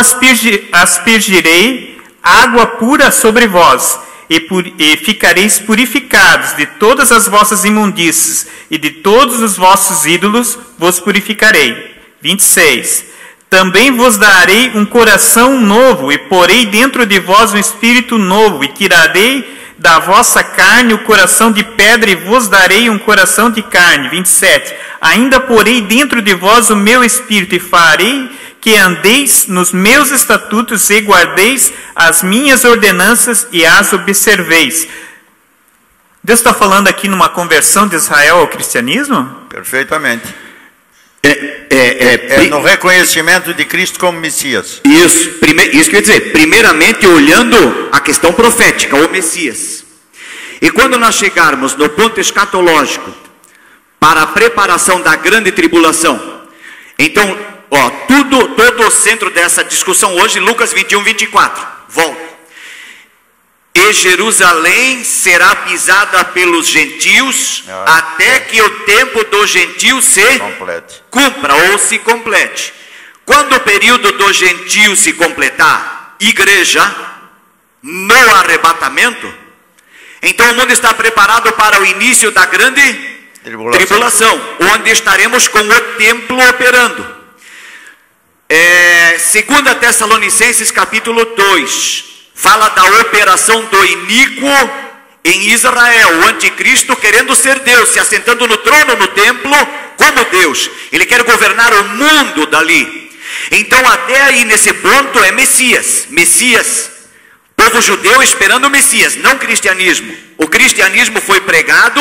aspergirei água pura sobre vós, e ficareis purificados de todas as vossas imundícies, e de todos os vossos ídolos vos purificarei. 26. Também vos darei um coração novo, e porei dentro de vós um espírito novo, e tirarei da vossa carne o coração de pedra, e vos darei um coração de carne. 27. Ainda porei dentro de vós o meu espírito, e farei que andeis nos meus estatutos, e guardeis as minhas ordenanças, e as observeis. Deus está falando aqui numa conversão de Israel ao cristianismo? Perfeitamente. No reconhecimento de Cristo como Messias. Isso que eu ia dizer. Primeiramente, olhando a questão profética, o Messias. E quando nós chegarmos no ponto escatológico, para a preparação da grande tribulação, então, todo o centro dessa discussão hoje, Lucas 21, 24. Volta. E Jerusalém será pisada pelos gentios, até que o tempo dos gentios se cumpra ou se complete. Quando o período dos gentios se completar, igreja, no arrebatamento, então o mundo está preparado para o início da grande tribulação, onde estaremos com o templo operando. 2 Tessalonicenses capítulo 2 fala da operação do iníquo em Israel, o anticristo querendo ser Deus, se assentando no trono, no templo, como Deus. Ele quer governar o mundo dali. Então até aí nesse ponto é Messias, povo judeu esperando o Messias, não cristianismo. O cristianismo foi pregado,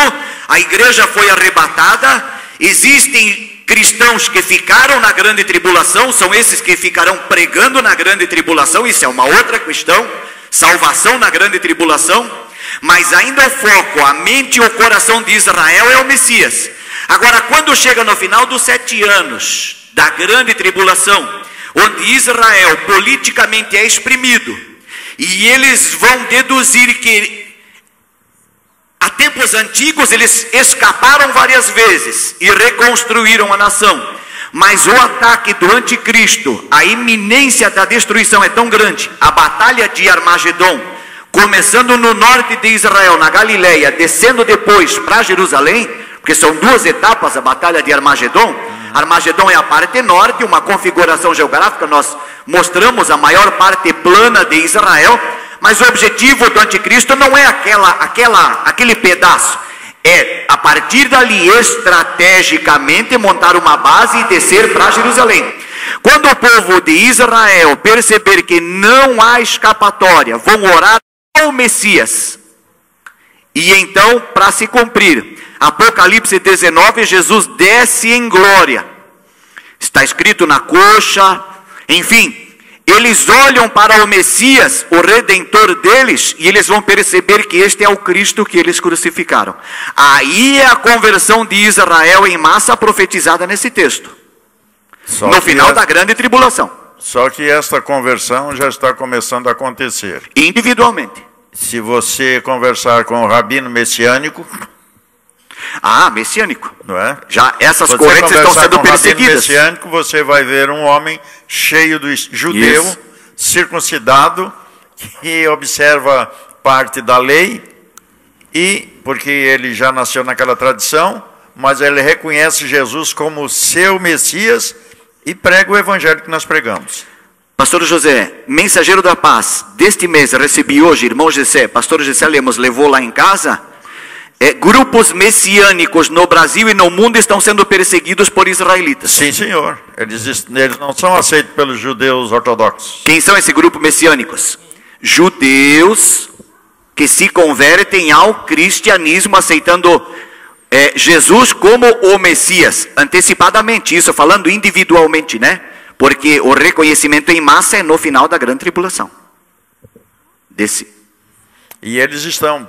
a igreja foi arrebatada, existem cristãos que ficaram na grande tribulação, são esses que ficarão pregando na grande tribulação, isso é uma outra questão, salvação na grande tribulação, mas ainda o foco, a mente e o coração de Israel é o Messias. Agora, quando chega no final dos 7 anos da grande tribulação, onde Israel politicamente é exprimido, e eles vão deduzir que há tempos antigos eles escaparam várias vezes e reconstruíram a nação, mas o ataque do anticristo, a iminência da destruição é tão grande, a batalha de Armagedon, começando no norte de Israel, na Galileia, descendo depois para Jerusalém, porque são 2 etapas a batalha de Armagedon. Armagedon é a parte norte, uma configuração geográfica, nós mostramos a maior parte plana de Israel, mas o objetivo do anticristo não é aquele pedaço, é a partir dali estrategicamente montar uma base e descer para Jerusalém. Quando o povo de Israel perceber que não há escapatória, vão orar ao Messias, e então para se cumprir Apocalipse 19, Jesus desce em glória, está escrito na coxa, enfim, eles olham para o Messias, o Redentor deles, e eles vão perceber que este é o Cristo que eles crucificaram. Aí é a conversão de Israel em massa profetizada nesse texto, no final da grande tribulação. Só que esta conversão já está começando a acontecer. Individualmente. Se você conversar com o rabino messiânico... messiânico. Não é? Já essas correntes estão sendo perseguidas. Messiânico, você vai ver um homem cheio do judeu, isso, circuncidado, que observa parte da lei, e porque ele já nasceu naquela tradição, mas ele reconhece Jesus como seu Messias e prega o evangelho que nós pregamos. Pastor José, mensageiro da paz, deste mês recebi hoje, irmão Gessé, pastor Gessé Lemos levou lá em casa, grupos messiânicos no Brasil e no mundo estão sendo perseguidos por israelitas. Sim, senhor. Eles não são aceitos pelos judeus ortodoxos. Quem são esses grupos messiânicos? Judeus que se convertem ao cristianismo, aceitando Jesus como o Messias, antecipadamente, isso falando individualmente, né? Porque o reconhecimento em massa é no final da grande tribulação. E eles estão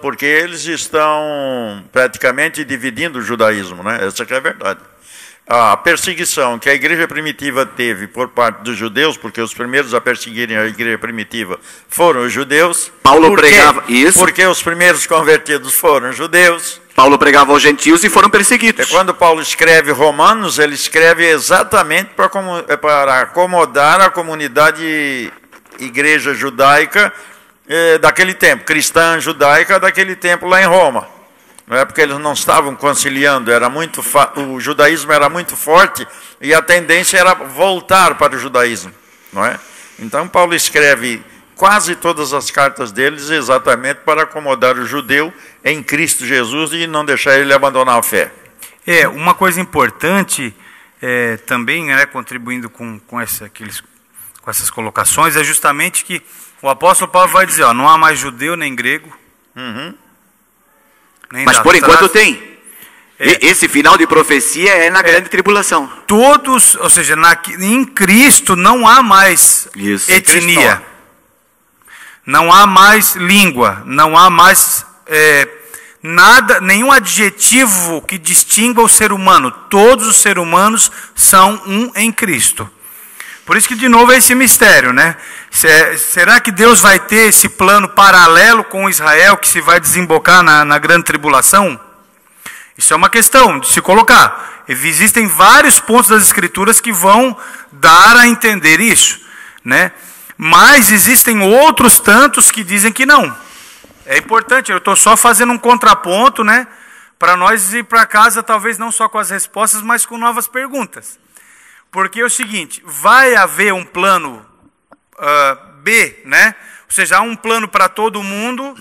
praticamente dividindo o judaísmo, né? Essa que é a verdade. a perseguição que a igreja primitiva teve por parte dos judeus, porque os primeiros a perseguirem a igreja primitiva foram os judeus. Paulo pregava isso. Porque os primeiros convertidos foram os judeus. Paulo pregava aos gentios e foram perseguidos. E quando Paulo escreve Romanos, ele escreve exatamente para acomodar a comunidade igreja judaica daquele tempo, cristã judaica daquele tempo lá em Roma. Não é porque eles não estavam conciliando, o judaísmo era muito forte e a tendência era voltar para o judaísmo, não é? Então Paulo escreve quase todas as cartas deles exatamente para acomodar o judeu em Cristo Jesus e não deixar ele abandonar a fé. Uma coisa importante também, né, contribuindo com essas colocações, é justamente que o apóstolo Paulo vai dizer, não há mais judeu nem grego. Mas por enquanto tem. Esse final de profecia é na grande tribulação. Todos, ou seja, em Cristo não há mais etnia, não há mais língua, não há mais nada, nenhum adjetivo que distinga o ser humano. Todos os seres humanos são um em Cristo. Por isso que, de novo, é esse mistério, né? Será que Deus vai ter esse plano paralelo com Israel que se vai desembocar na grande tribulação? Isso é uma questão de se colocar. Existem vários pontos das Escrituras que vão dar a entender isso, né? Mas existem outros tantos que dizem que não. É importante, eu estou só fazendo um contraponto, né? Para nós ir para casa, talvez não só com as respostas, mas com novas perguntas. Porque é o seguinte, vai haver um plano B, né? Ou seja, há um plano para todo mundo,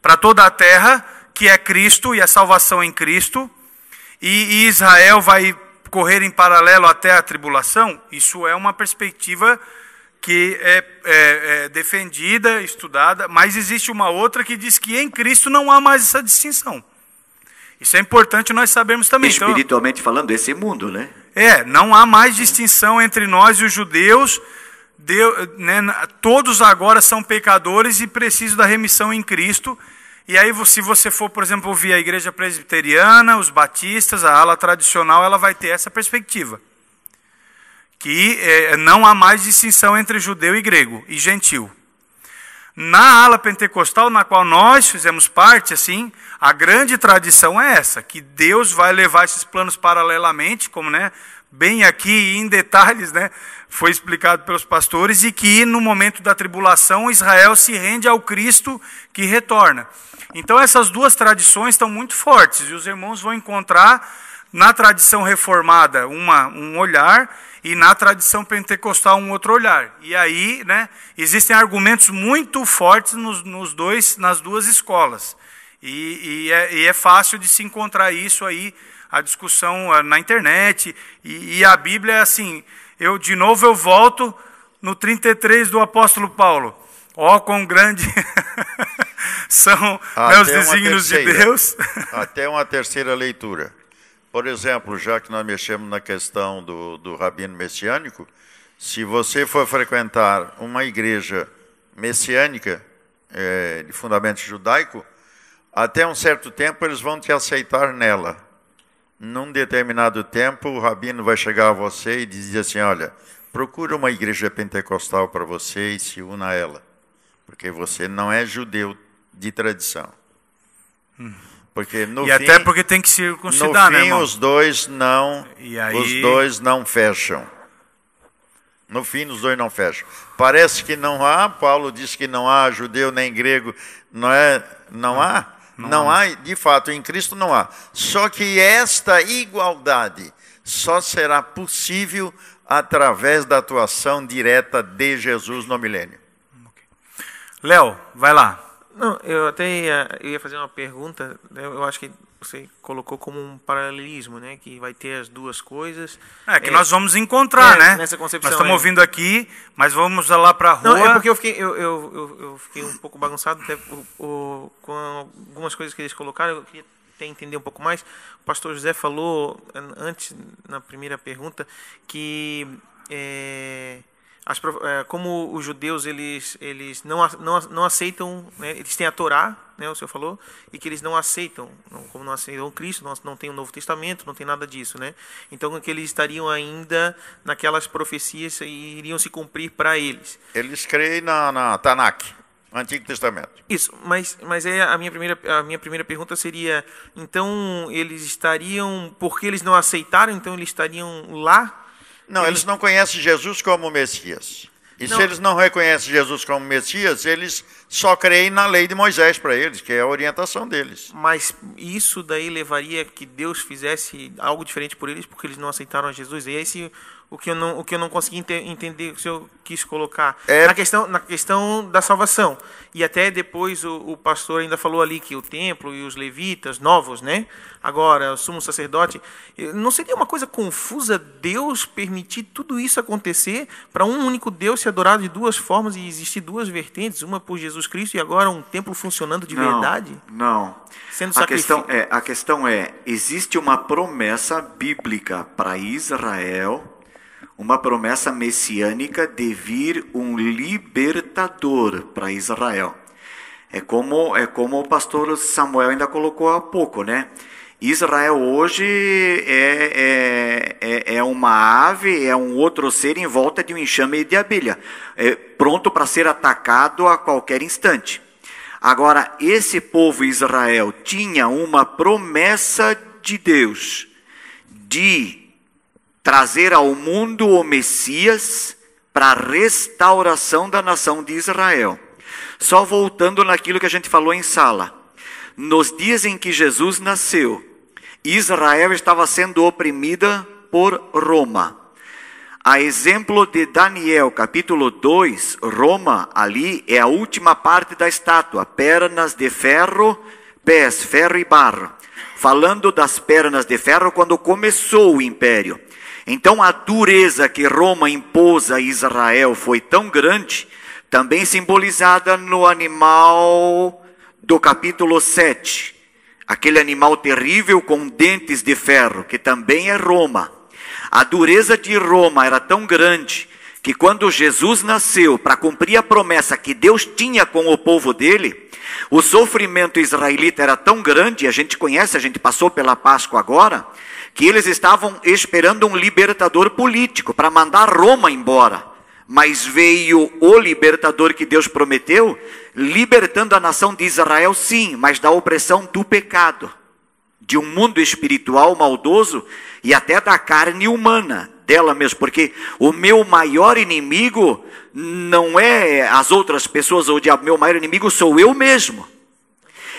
para toda a terra, que é Cristo e a salvação em Cristo, e Israel vai correr em paralelo até a tribulação. Isso é uma perspectiva que é defendida, estudada, mas existe uma outra que diz que em Cristo não há mais essa distinção. Isso é importante nós sabermos também. Espiritualmente falando, esse mundo, né? Não há mais distinção entre nós e os judeus. Todos agora são pecadores e precisam da remissão em Cristo. E aí, se você for, por exemplo, ouvir a igreja presbiteriana, os batistas, a ala tradicional, ela vai ter essa perspectiva. Que não há mais distinção entre judeu e grego, e gentil. Na ala pentecostal, na qual nós fizemos parte, assim, a grande tradição é essa, que Deus vai levar esses planos paralelamente, como, né, bem aqui em detalhes, né, foi explicado pelos pastores, e que no momento da tribulação Israel se rende ao Cristo que retorna. Então essas duas tradições estão muito fortes, e os irmãos vão encontrar na tradição reformada um olhar, e na tradição pentecostal um outro olhar. E aí, né, existem argumentos muito fortes nas duas escolas. E é fácil de se encontrar isso aí, a discussão na internet. E a Bíblia é assim, eu volto no 33 do apóstolo Paulo. Quão grande são os desígnios de Deus. Até uma terceira leitura. Por exemplo, já que nós mexemos na questão do rabino messiânico, se você for frequentar uma igreja messiânica de fundamento judaico, até um certo tempo eles vão te aceitar nela. Num determinado tempo, o rabino vai chegar a você e dizer assim, olha, procura uma igreja pentecostal para você e se una a ela, porque você não é judeu de tradição. Porque no fim, até porque tem que circuncidar, no fim, né, irmão? os dois não fecham. No fim, os dois não fecham. Parece que não há, Paulo diz que não há judeu nem grego, não há? Não há, de fato, em Cristo não há. Só que esta igualdade só será possível através da atuação direta de Jesus no milênio. Léo, vai lá. Não, eu ia fazer uma pergunta, eu acho que você colocou como um paralelismo, né, que vai ter as duas coisas. Que nós vamos encontrar, né? Nessa concepção. Nós estamos ouvindo aqui, mas vamos lá para a rua. Não, é porque eu fiquei um pouco bagunçado até, com algumas coisas que eles colocaram, eu queria entender um pouco mais. O pastor José falou, antes, na primeira pergunta, que como os judeus eles não aceitam, né, eles têm a Torá, né, o senhor falou, e que eles não aceitam, como não aceitam Cristo, não tem o Novo Testamento, não tem nada disso, né? Então que eles estariam ainda naquelas profecias e iriam se cumprir para eles. Eles creem na Tanakh, Antigo Testamento. Isso, mas a minha primeira pergunta seria, então eles estariam, porque eles não aceitaram, então eles estariam lá? Não, eles não conhecem Jesus como Messias. E Não. se eles não reconhecem Jesus como Messias, eles só creem na lei de Moisés para eles, que é a orientação deles. Mas isso daí levaria que Deus fizesse algo diferente por eles, porque eles não aceitaram a Jesus. E esse o que eu não consegui entender, o que o senhor quis colocar na questão da salvação. E até depois o pastor ainda falou ali que o templo e os levitas novos, né? Agora o sumo sacerdote, não seria uma coisa confusa Deus permitir tudo isso acontecer para um único Deus ser adorado de duas formas e existir duas vertentes, uma por Jesus Cristo e agora um templo funcionando de verdade? Não. Sendo A questão é, existe uma promessa bíblica para Israel, uma promessa messiânica de vir um libertador para Israel. É como o pastor Samuel ainda colocou há pouco, né? Israel hoje é uma ave, é um outro ser em volta de um enxame de abelha, pronto para ser atacado a qualquer instante. Agora, esse povo Israel tinha uma promessa de Deus de trazer ao mundo o Messias para a restauração da nação de Israel. Só voltando naquilo que a gente falou em sala. Nos dias em que Jesus nasceu, Israel estava sendo oprimida por Roma. A exemplo de Daniel, capítulo 2, Roma, ali é a última parte da estátua, pernas de ferro, pés, ferro e barro. Falando das pernas de ferro quando começou o império. Então a dureza que Roma impôs a Israel foi tão grande, também simbolizada no animal do capítulo 7. Aquele animal terrível com dentes de ferro, que também é Roma. A dureza de Roma era tão grande, que quando Jesus nasceu, para cumprir a promessa que Deus tinha com o povo dele, o sofrimento israelita era tão grande, a gente conhece, a gente passou pela Páscoa agora, que eles estavam esperando um libertador político para mandar Roma embora. Mas veio o libertador que Deus prometeu, libertando a nação de Israel, sim, mas da opressão do pecado, de um mundo espiritual maldoso e até da carne humana, dela mesmo, porque o meu maior inimigo não é as outras pessoas ou o diabo, meu maior inimigo sou eu mesmo.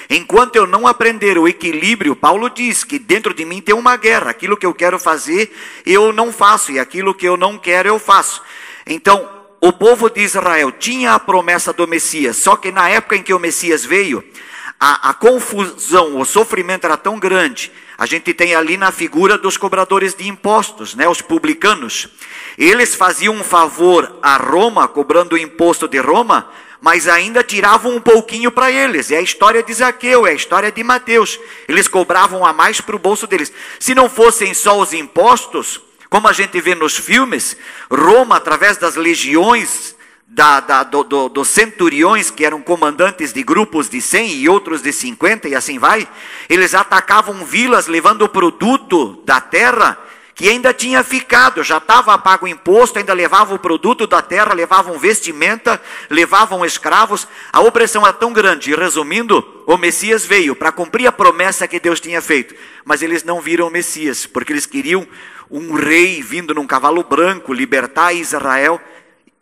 Enquanto eu não aprender o equilíbrio, Paulo diz que dentro de mim tem uma guerra. Aquilo que eu quero fazer, eu não faço. E aquilo que eu não quero, eu faço. Então, o povo de Israel tinha a promessa do Messias. Só que na época em que o Messias veio, a confusão, o sofrimento era tão grande. A gente tem ali na figura dos cobradores de impostos, né, os publicanos. Eles faziam um favor a Roma, cobrando o imposto de Roma, mas ainda tiravam um pouquinho para eles. É a história de Zaqueu, é a história de Mateus. Eles cobravam a mais para o bolso deles. Se não fossem só os impostos, como a gente vê nos filmes, Roma, através das legiões, dos centuriões, que eram comandantes de grupos de 100 e outros de 50, e assim vai, eles atacavam vilas levando o produto da terra, que ainda tinha ficado, já estava pago o imposto, ainda levavam o produto da terra, levavam vestimenta, levavam escravos. A opressão era tão grande. E resumindo, o Messias veio para cumprir a promessa que Deus tinha feito. Mas eles não viram o Messias, porque eles queriam um rei vindo num cavalo branco, libertar Israel.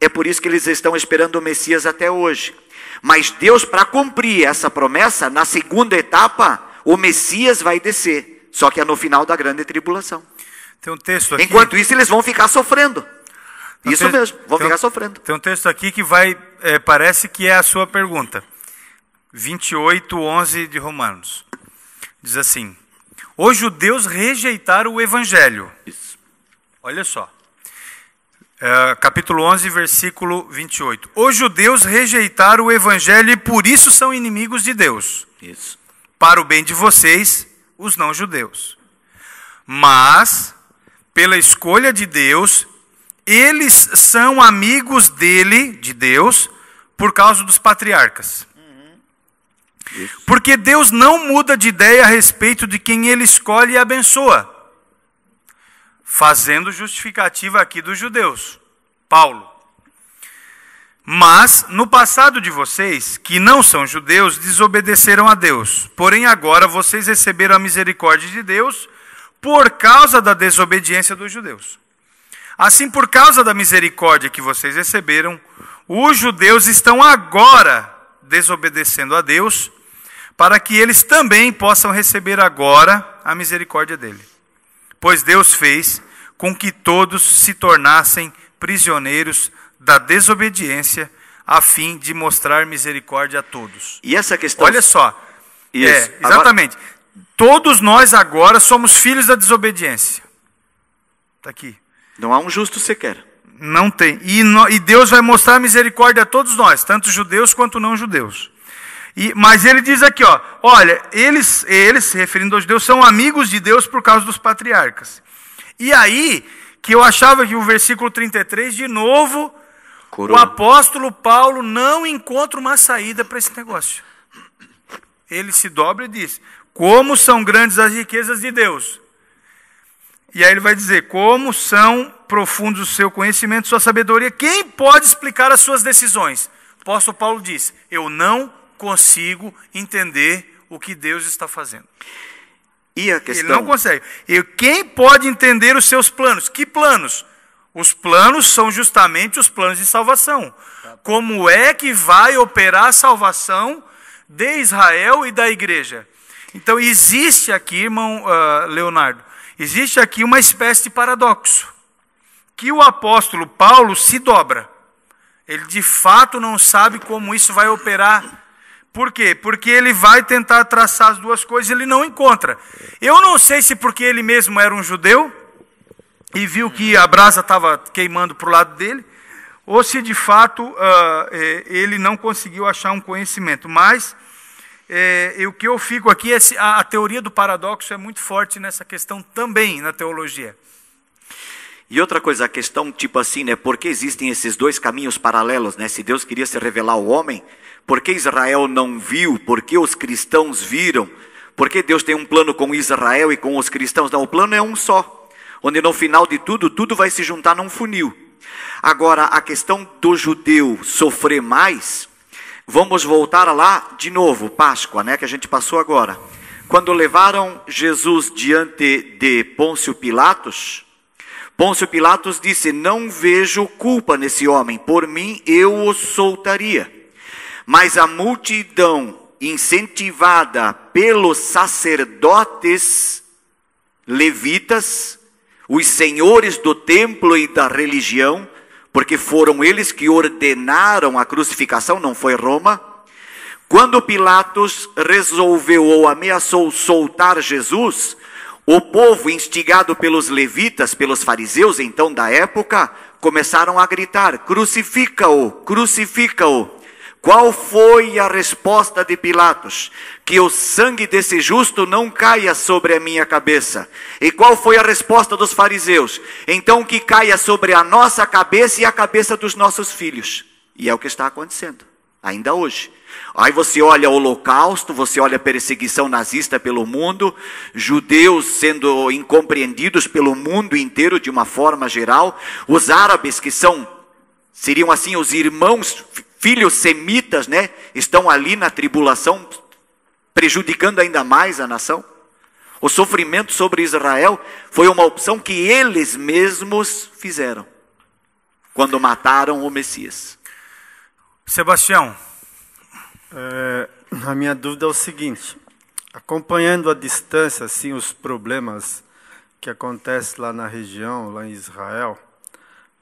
É por isso que eles estão esperando o Messias até hoje. Mas Deus, para cumprir essa promessa, na segunda etapa, o Messias vai descer. Só que é no final da grande tribulação. Tem um texto aqui. Enquanto isso, eles vão ficar sofrendo. Isso mesmo, vão ficar sofrendo. Tem um texto aqui que vai, parece que é a sua pergunta. 28:11 de Romanos. Diz assim: os judeus rejeitaram o evangelho. Isso. Olha só. Capítulo 11, versículo 28. Os judeus rejeitaram o evangelho e por isso são inimigos de Deus. Isso. Para o bem de vocês, os não judeus. Mas, pela escolha de Deus eles são amigos dele, de Deus, por causa dos patriarcas. Porque Deus não muda de ideia a respeito de quem ele escolhe e abençoa. Fazendo justificativa aqui dos judeus. Paulo. Mas, no passado de vocês, que não são judeus, desobedeceram a Deus. Porém, agora vocês receberam a misericórdia de Deus por causa da desobediência dos judeus. Assim, por causa da misericórdia que vocês receberam, os judeus estão agora desobedecendo a Deus, para que eles também possam receber agora a misericórdia dele. Pois Deus fez com que todos se tornassem prisioneiros da desobediência, a fim de mostrar misericórdia a todos. E essa questão... Olha só. Isso. Exatamente. Agora... Todos nós agora somos filhos da desobediência. Está aqui. Não há um justo sequer. Não tem. E Deus vai mostrar misericórdia a todos nós, tanto judeus quanto não judeus. Mas ele diz aqui, ó, olha, eles, se referindo aos judeus, são amigos de Deus por causa dos patriarcas. E aí, que eu achava que o versículo 33, de novo, o apóstolo Paulo não encontra uma saída para esse negócio. Ele se dobra e diz, como são grandes as riquezas de Deus. E aí ele vai dizer, como são profundos o seu conhecimento, sua sabedoria, quem pode explicar as suas decisões? O apóstolo Paulo diz, eu não consigo entender o que Deus está fazendo. E a questão... Ele não consegue. E quem pode entender os seus planos? Que planos? Os planos são justamente os planos de salvação. Como é que vai operar a salvação de Israel e da igreja? Então existe aqui, irmão Leonardo, existe aqui uma espécie de paradoxo. Que o apóstolo Paulo se dobra. Ele de fato não sabe como isso vai operar. Por quê? Porque ele vai tentar traçar as duas coisas e ele não encontra. Eu não sei se porque ele mesmo era um judeu e viu que a brasa estava queimando para o lado dele, ou se de fato ele não conseguiu achar um conhecimento. Mas o que eu fico aqui é a teoria do paradoxo é muito forte nessa questão também na teologia. E outra coisa, a questão tipo assim, né? Por que existem esses dois caminhos paralelos, né? Se Deus queria se revelar ao homem, por que Israel não viu? Por que os cristãos viram? Por que Deus tem um plano com Israel e com os cristãos? Não, o plano é um só, onde no final de tudo, tudo vai se juntar num funil. Agora, a questão do judeu sofrer mais, vamos voltar lá de novo, Páscoa, né? Que a gente passou agora. Quando levaram Jesus diante de Pôncio Pilatos, Pôncio Pilatos disse, não vejo culpa nesse homem, por mim eu o soltaria. Mas a multidão, incentivada pelos sacerdotes levitas, os senhores do templo e da religião, porque foram eles que ordenaram a crucificação, não foi Roma. Quando Pilatos resolveu ou ameaçou soltar Jesus, o povo, instigado pelos levitas, pelos fariseus, então da época, começaram a gritar, crucifica-o, crucifica-o. Qual foi a resposta de Pilatos? Que o sangue desse justo não caia sobre a minha cabeça. E qual foi a resposta dos fariseus? Então que caia sobre a nossa cabeça e a cabeça dos nossos filhos. E é o que está acontecendo, ainda hoje. Aí você olha o Holocausto, você olha a perseguição nazista pelo mundo, judeus sendo incompreendidos pelo mundo inteiro de uma forma geral, os árabes que seriam assim os irmãos, filhos semitas, né, estão ali na tribulação, prejudicando ainda mais a nação. O sofrimento sobre Israel foi uma opção que eles mesmos fizeram, quando mataram o Messias. Sebastião. A minha dúvida é o seguinte, acompanhando à distância assim, os problemas que acontecem lá na região, lá em Israel,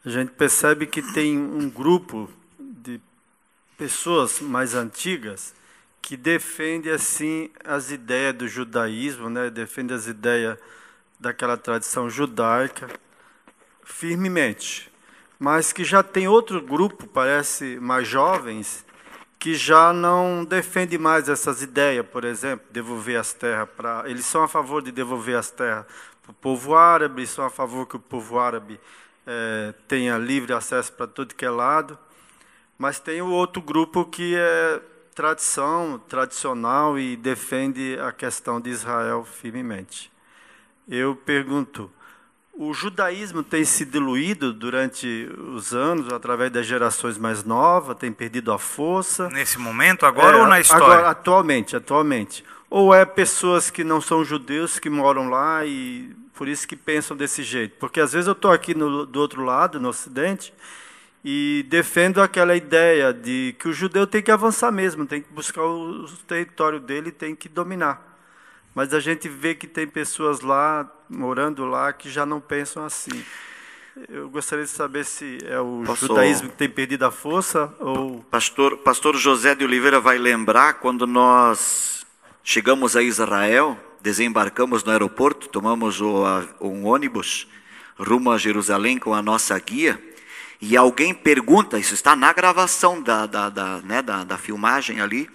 a gente percebe que tem um grupo de pessoas mais antigas que defende assim as ideias do judaísmo, né? Defende as ideias daquela tradição judaica firmemente, mas que já tem outro grupo, parece mais jovens, que já não defende mais essas ideias, por exemplo, devolver as terras para... Eles são a favor de devolver as terras para o povo árabe, são a favor que o povo árabe tenha livre acesso para tudo que é lado, mas tem o outro grupo que é tradicional e defende a questão de Israel firmemente. Eu pergunto, o judaísmo tem se diluído durante os anos, através das gerações mais novas, tem perdido a força? Nesse momento, agora ou na história? Agora, atualmente. Ou é pessoas que não são judeus que moram lá e por isso que pensam desse jeito? Porque às vezes eu estou aqui do outro lado, no Ocidente, e defendo aquela ideia de que o judeu tem que avançar mesmo, tem que buscar o território dele, tem que dominar. Mas a gente vê que tem pessoas lá, morando lá, que já não pensam assim. Eu gostaria de saber se é o judaísmo que tem perdido a força ou... Pastor José de Oliveira vai lembrar quando nós chegamos a Israel, desembarcamos no aeroporto, tomamos um ônibus rumo a Jerusalém com a nossa guia, e alguém pergunta, isso está na gravação da filmagem ali,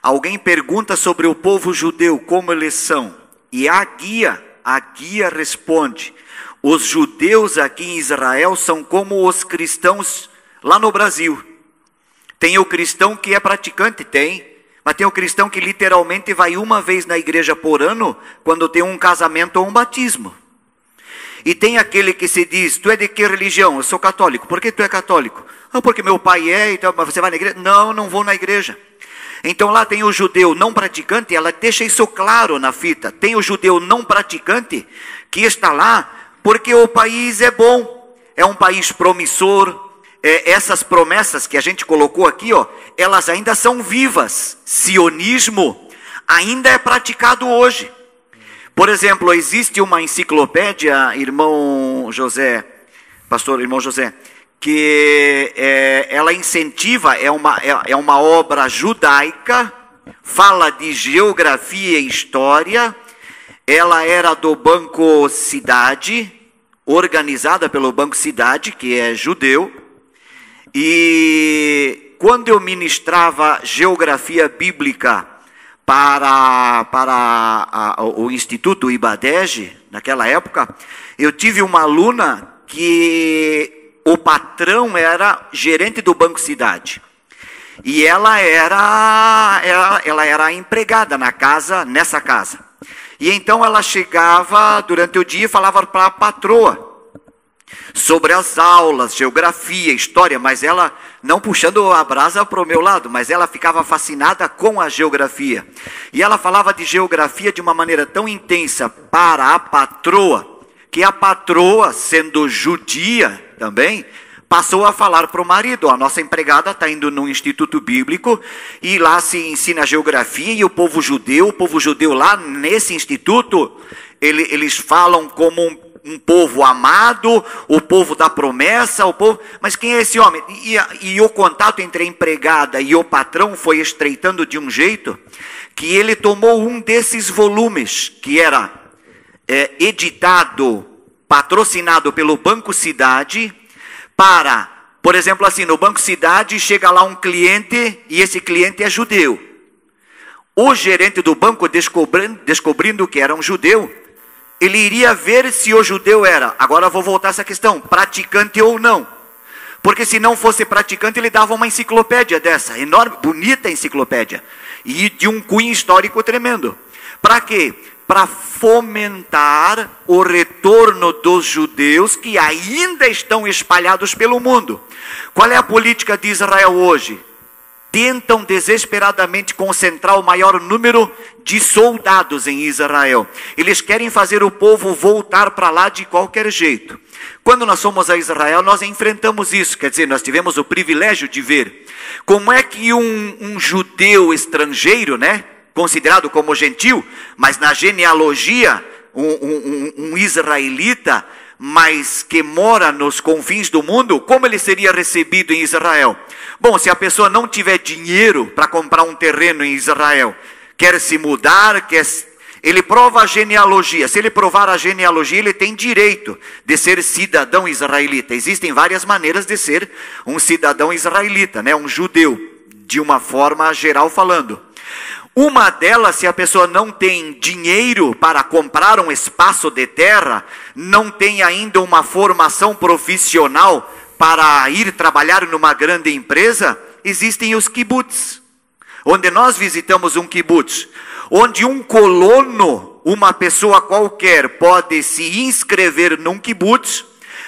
alguém pergunta sobre o povo judeu, como eles são, e a guia responde, os judeus aqui em Israel são como os cristãos lá no Brasil. Tem o cristão que é praticante, mas tem o cristão que literalmente vai uma vez na igreja por ano, quando tem um casamento ou um batismo. E tem aquele que se diz, tu é de que religião? Eu sou católico. Por que tu é católico? Porque meu pai é, então, mas você vai na igreja? Não vou na igreja. Então lá tem o judeu não praticante, ela deixa isso claro na fita. Tem o judeu não praticante que está lá porque o país é bom, é um país promissor. Essas promessas que a gente colocou aqui, elas ainda são vivas. Sionismo ainda é praticado hoje. Por exemplo, existe uma enciclopédia, pastor irmão José, que ela incentiva, é uma obra judaica, fala de geografia e história, ela era do Banco Cidade, organizada pelo Banco Cidade, que é judeu, e quando eu ministrava geografia bíblica para o Instituto Ibadege, naquela época, eu tive uma aluna que o patrão era gerente do Banco Cidade. E ela era empregada nessa casa. E então ela chegava durante o dia e falava para a patroa sobre as aulas, geografia, história, mas ela, não puxando a brasa para o meu lado, mas ela ficava fascinada com a geografia. E ela falava de geografia de uma maneira tão intensa para a patroa, que a patroa, sendo judia também, passou a falar para o marido, a nossa empregada está indo num instituto bíblico, e lá se ensina geografia, e o povo judeu lá nesse instituto, eles falam como um povo amado, o povo da promessa, mas quem é esse homem? E o contato entre a empregada e o patrão foi estreitando de um jeito, que ele tomou um desses volumes, que era editado, patrocinado pelo Banco Cidade, por exemplo assim, no Banco Cidade chega lá um cliente, e esse cliente é judeu. O gerente do banco, descobrindo que era um judeu, ele iria ver se o judeu era, agora vou voltar a essa questão, praticante ou não. Porque se não fosse praticante, ele dava uma enciclopédia dessa, enorme, bonita enciclopédia, e de um cunho histórico tremendo. Para quê? Para fomentar o retorno dos judeus que ainda estão espalhados pelo mundo. Qual é a política de Israel hoje? Tentam desesperadamente concentrar o maior número de soldados em Israel. Eles querem fazer o povo voltar para lá de qualquer jeito. Quando nós fomos a Israel, nós enfrentamos isso. Quer dizer, nós tivemos o privilégio de ver como é que um judeu estrangeiro, considerado como gentil, mas na genealogia, um israelita, mas que mora nos confins do mundo, como ele seria recebido em Israel? Bom, se a pessoa não tiver dinheiro para comprar um terreno em Israel, quer se mudar, ele prova a genealogia. Se ele provar a genealogia, ele tem direito de ser cidadão israelita. Existem várias maneiras de ser um cidadão israelita, um judeu, de uma forma geral falando. Uma delas, se a pessoa não tem dinheiro para comprar um espaço de terra, não tem ainda uma formação profissional para ir trabalhar numa grande empresa, existem os kibbutz. Onde nós visitamos um kibbutz, onde um colono, uma pessoa qualquer, pode se inscrever num kibbutz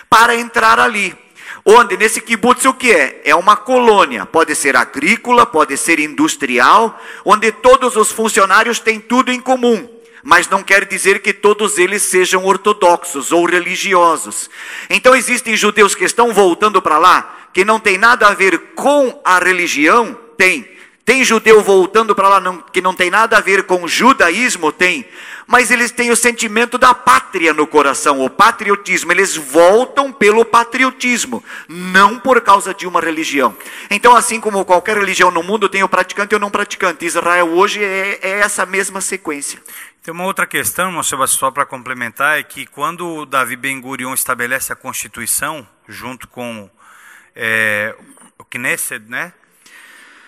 para entrar ali. Onde nesse kibbutz o que é? É uma colônia, pode ser agrícola, pode ser industrial, onde todos os funcionários têm tudo em comum, mas não quer dizer que todos eles sejam ortodoxos ou religiosos. Então existem judeus que estão voltando para lá, que não tem nada a ver com a religião? Tem judeu voltando para lá que não tem nada a ver com o judaísmo? Tem. Mas eles têm o sentimento da pátria no coração, o patriotismo. Eles voltam pelo patriotismo, não por causa de uma religião. Então, assim como qualquer religião no mundo, tem o praticante e o não praticante. Israel hoje é essa mesma sequência. Tem uma outra questão, irmão Sebastião, só para complementar, é que quando Davi Ben-Gurion estabelece a Constituição, junto com o Knesset, né?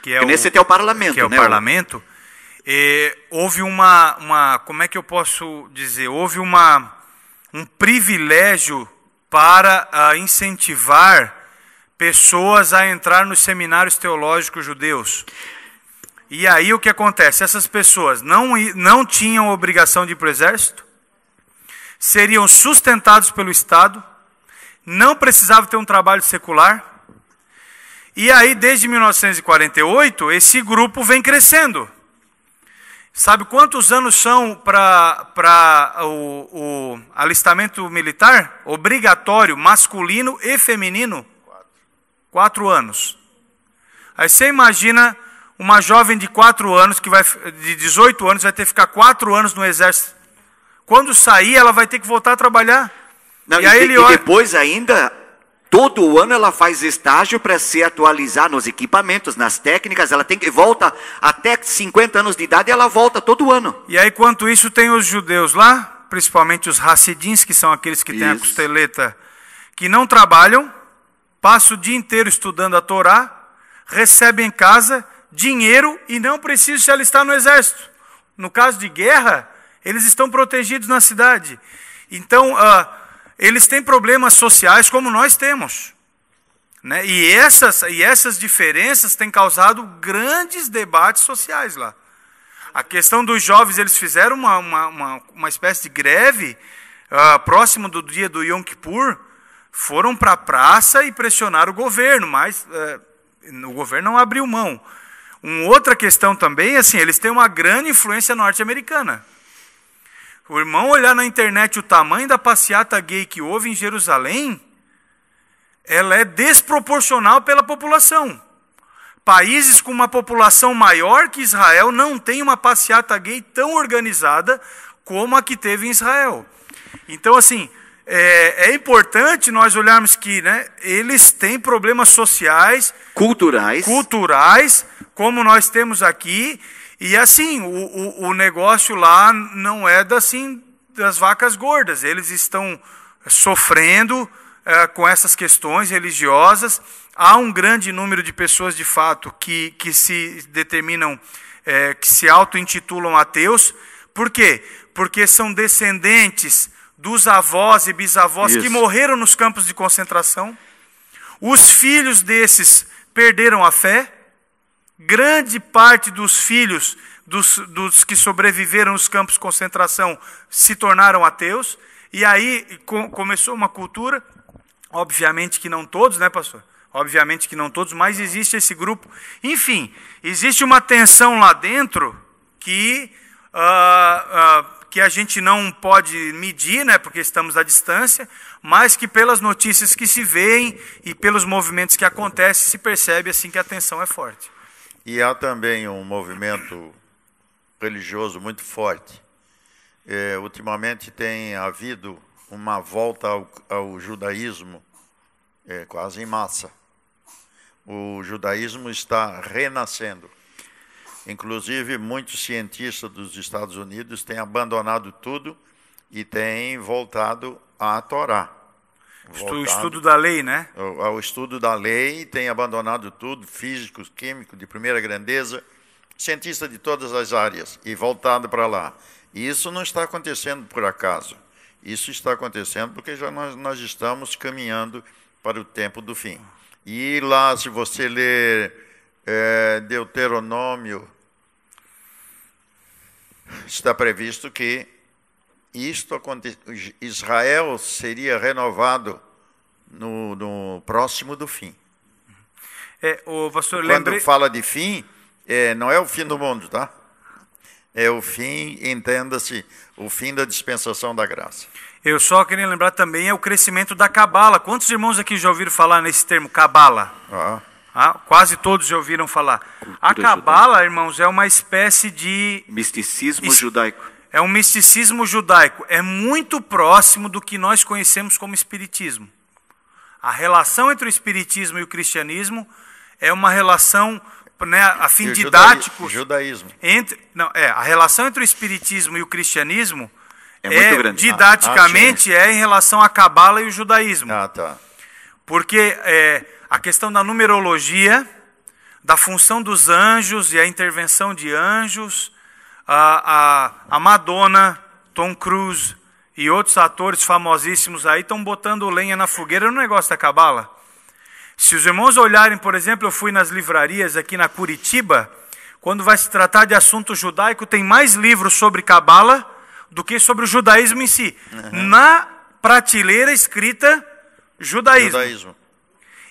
Knesset é o parlamento, que é o parlamento. Houve como é que eu posso dizer? Houve um privilégio para incentivar pessoas a entrar nos seminários teológicos judeus. E aí o que acontece? Essas pessoas não tinham obrigação de ir para o exército, seriam sustentados pelo Estado, não precisavam ter um trabalho secular. E aí, desde 1948, esse grupo vem crescendo. Sabe quantos anos são para o alistamento militar obrigatório, masculino e feminino? 4 anos. Aí você imagina uma jovem de 4 anos, de 18 anos, vai ter que ficar 4 anos no exército. Quando sair, ela vai ter que voltar a trabalhar. Não, e depois ainda... Todo ano ela faz estágio para se atualizar nos equipamentos, nas técnicas. Ela volta até 50 anos de idade, ela volta todo ano. E aí, enquanto isso, tem os judeus lá, principalmente os Hassidins, que são aqueles que têm a costeleta, que não trabalham, passam o dia inteiro estudando a Torá, recebem em casa dinheiro e não precisam se alistar no exército. No caso de guerra, eles estão protegidos na cidade. Então, eles têm problemas sociais como nós temos, né? E essas diferenças têm causado grandes debates sociais lá. A questão dos jovens, eles fizeram uma espécie de greve próximo do dia do Yom Kippur, foram para a praça e pressionaram o governo, mas o governo não abriu mão. Uma outra questão também, assim, eles têm uma grande influência norte-americana. O irmão olhar na internet o tamanho da passeata gay que houve em Jerusalém, ela é desproporcional pela população. Países com uma população maior que Israel não têm uma passeata gay tão organizada como a que teve em Israel. Então, assim, é importante nós olharmos que, né, eles têm problemas sociais, culturais, como nós temos aqui. E assim, o negócio lá não é das vacas gordas. Eles estão sofrendo com essas questões religiosas. Há um grande número de pessoas, de fato, que se determinam, que se auto-intitulam ateus. Por quê? Porque são descendentes dos avós e bisavós que morreram nos campos de concentração. Os filhos desses perderam a fé. Grande parte dos filhos dos que sobreviveram nos campos de concentração se tornaram ateus. E aí começou uma cultura, obviamente que não todos, né, pastor? Obviamente que não todos, mas existe esse grupo. Enfim, existe uma tensão lá dentro que a gente não pode medir, né, porque estamos à distância, mas que pelas notícias que se veem e pelos movimentos que acontecem, se percebe assim que a tensão é forte. E há também um movimento religioso muito forte. Ultimamente tem havido uma volta ao judaísmo, quase em massa. O judaísmo está renascendo. Inclusive, muitos cientistas dos Estados Unidos têm abandonado tudo e têm voltado à Torá. O estudo da lei, né? Ao estudo da lei, tem abandonado tudo, físicos, químicos, de primeira grandeza, cientista de todas as áreas e voltado para lá. E isso não está acontecendo por acaso. Isso está acontecendo porque já nós estamos caminhando para o tempo do fim. E lá, se você ler Deuteronômio, está previsto que Israel seria renovado no próximo do fim. Quando fala de fim, não é o fim do mundo, tá? É o fim, entenda-se, o fim da dispensação da graça. Eu só queria lembrar também o crescimento da cabala. Quantos irmãos aqui já ouviram falar nesse termo, cabala? Quase todos já ouviram falar. A cabala, irmãos, é uma espécie de... misticismo judaico. É um misticismo judaico. É muito próximo do que nós conhecemos como espiritismo. A relação entre o espiritismo e o cristianismo é uma relação, né, a fim didático... Judaísmo. A relação entre o espiritismo e o cristianismo muito grande. Didaticamente é em relação à cabala e o judaísmo. Tá. Porque a questão da numerologia, da função dos anjos e a intervenção de anjos, a Madonna, Tom Cruise e outros atores famosíssimos aí estão botando lenha na fogueira no negócio da cabala. Se os irmãos olharem, por exemplo, eu fui nas livrarias aqui na Curitiba, quando vai se tratar de assunto judaico, tem mais livros sobre cabala do que sobre o judaísmo em si. Na prateleira escrita judaísmo.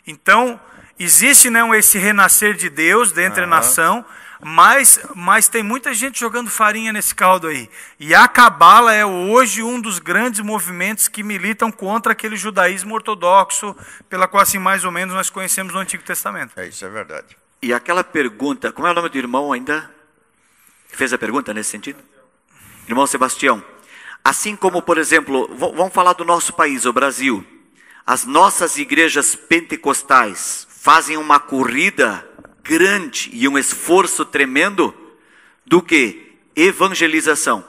Então, existe esse renascer de Deus dentro da nação, mas tem muita gente jogando farinha nesse caldo aí. E a cabala é hoje um dos grandes movimentos que militam contra aquele judaísmo ortodoxo, pela qual assim mais ou menos nós conhecemos no Antigo Testamento. Isso é verdade. E aquela pergunta, como é o nome do irmão ainda? Que fez a pergunta nesse sentido? Irmão Sebastião, assim como, por exemplo, vamos falar do nosso país, o Brasil. As nossas igrejas pentecostais fazem uma corrida grande e um esforço tremendo do que? Evangelização.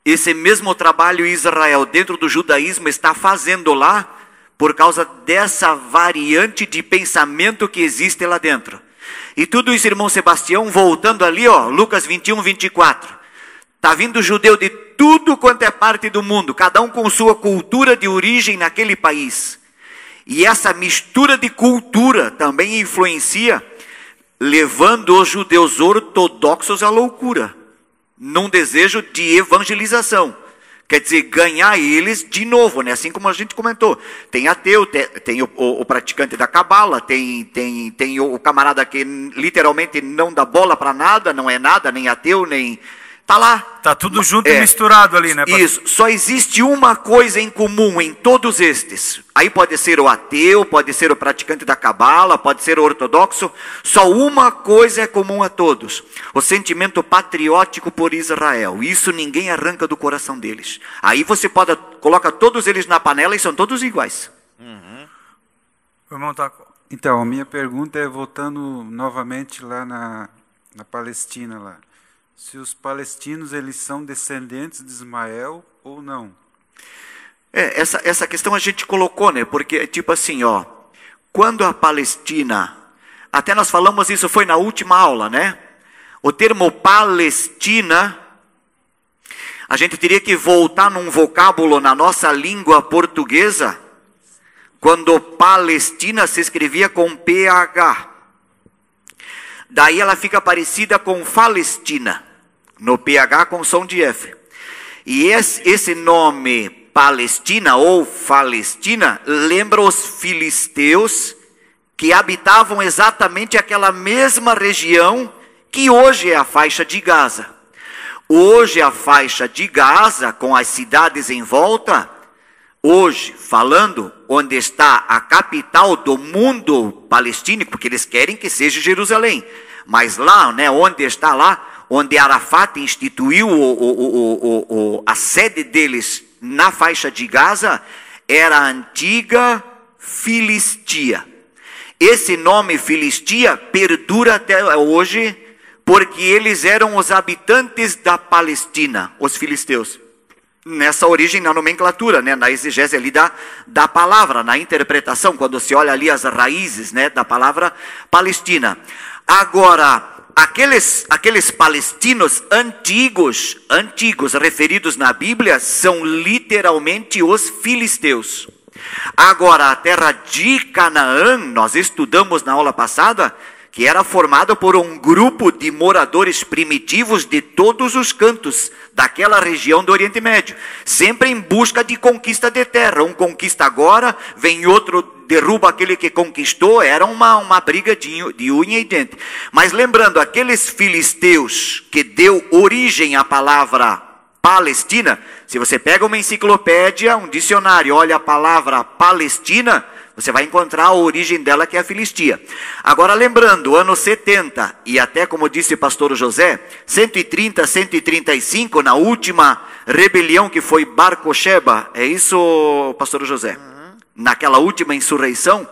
Esse mesmo trabalho Israel dentro do judaísmo está fazendo lá por causa dessa variante de pensamento que existe lá dentro. E tudo isso, irmão Sebastião, voltando ali, Lucas 21, 24. Está vindo judeu de tudo quanto é parte do mundo, cada um com sua cultura de origem naquele país. E essa mistura de cultura também influencia, levando os judeus ortodoxos à loucura, num desejo de evangelização. Quer dizer, ganhar eles de novo, né? Assim como a gente comentou. Tem ateu, tem o praticante da cabala, tem o camarada que literalmente não dá bola para nada, não é nada, nem ateu, nem... Tá lá. Tá tudo junto e misturado ali, né? Isso. Só existe uma coisa em comum em todos estes. Aí pode ser o ateu, pode ser o praticante da cabala, pode ser o ortodoxo. Só uma coisa é comum a todos: o sentimento patriótico por Israel. Isso ninguém arranca do coração deles. Aí você coloca todos eles na panela e são todos iguais. Então, a minha pergunta é voltando novamente lá na Palestina lá. Se os palestinos, eles são descendentes de Ismael ou não? Essa questão a gente colocou, né? Porque, tipo assim, quando a Palestina... Até nós falamos isso, foi na última aula, né? O termo Palestina, a gente teria que voltar num vocábulo na nossa língua portuguesa, quando Palestina se escrevia com PH. Daí ela fica parecida com Falestina, no PH com som de F. E esse nome Palestina ou Falestina lembra os filisteus que habitavam exatamente aquela mesma região que hoje é a faixa de Gaza. Hoje a faixa de Gaza, com as cidades em volta, hoje falando onde está a capital do mundo palestino, porque eles querem que seja Jerusalém. Mas lá, né, onde está lá, onde Arafat instituiu a sede deles na faixa de Gaza, era a antiga Filistia. Esse nome Filistia perdura até hoje, porque eles eram os habitantes da Palestina, os filisteus. Nessa origem, na nomenclatura, né, na exegese ali da palavra, na interpretação, quando se olha ali as raízes, né, da palavra Palestina. Agora, aqueles palestinos antigos referidos na Bíblia são literalmente os filisteus. Agora, a terra de Canaã, nós estudamos na aula passada, que era formada por um grupo de moradores primitivos de todos os cantos daquela região do Oriente Médio, sempre em busca de conquista de terra. Um conquista agora, vem outro, derruba aquele que conquistou, era uma briga de unha e dente. Mas lembrando, aqueles filisteus que deu origem à palavra Palestina, se você pega uma enciclopédia, um dicionário, olha a palavra Palestina, você vai encontrar a origem dela, que é a Filistia. Agora, lembrando, anos 70, e até como disse o pastor José, 130, 135, na última rebelião que foi Bar Kokheba, é isso, pastor José? Naquela última insurreição,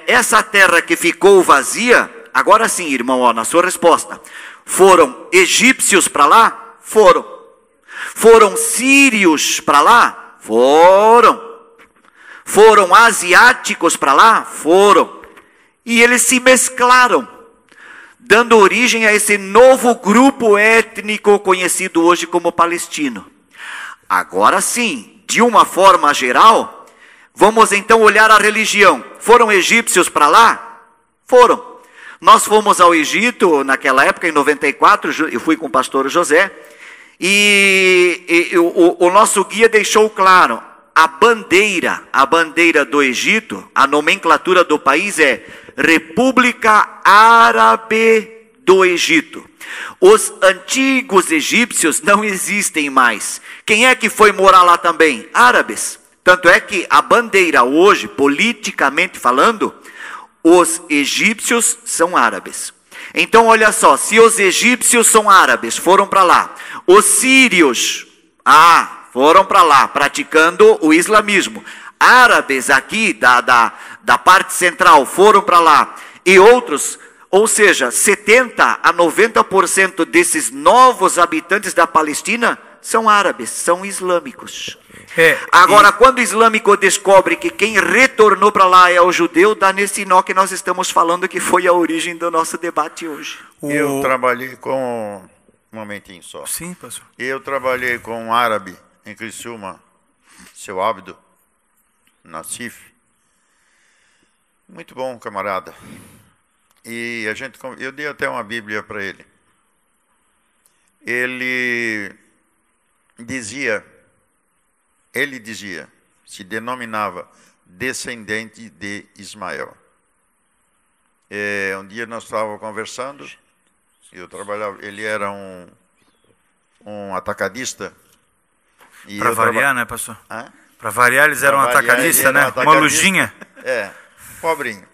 essa terra que ficou vazia, agora sim, irmão, ó, na sua resposta, foram egípcios para lá? Foram. Foram sírios para lá? Foram. Foram asiáticos para lá? Foram. E eles se mesclaram, dando origem a esse novo grupo étnico conhecido hoje como palestino. Agora sim, de uma forma geral, vamos então olhar a religião. Foram egípcios para lá? Foram. Nós fomos ao Egito naquela época, em 94, eu fui com o pastor José, e o nosso guia deixou claro, a bandeira do Egito, a nomenclatura do país é República Árabe do Egito. Os antigos egípcios não existem mais. Quem é que foi morar lá também? Árabes. Tanto é que a bandeira hoje, politicamente falando, os egípcios são árabes. Então olha só, se os egípcios são árabes, foram para lá. Os sírios, foram para lá, praticando o islamismo. Árabes aqui, da parte central, foram para lá. E outros, ou seja, 70% a 90% desses novos habitantes da Palestina são árabes, são islâmicos. Agora, quando o islâmico descobre que quem retornou para lá é o judeu, dá nesse nó que nós estamos falando, que foi a origem do nosso debate hoje. Eu trabalhei com... Um momentinho só. Sim, pastor. Eu trabalhei com um árabe em Criciúma, seu Abdo, Nassif. Muito bom, camarada. E eu dei até uma Bíblia para ele. Ele dizia, se denominava descendente de Ismael. Um dia nós estávamos conversando, eu trabalhava, ele era um atacadista. Para variar, né, pastor? Para variar, eles eram atacadistas, né? Uma lujinha. Pobrinho.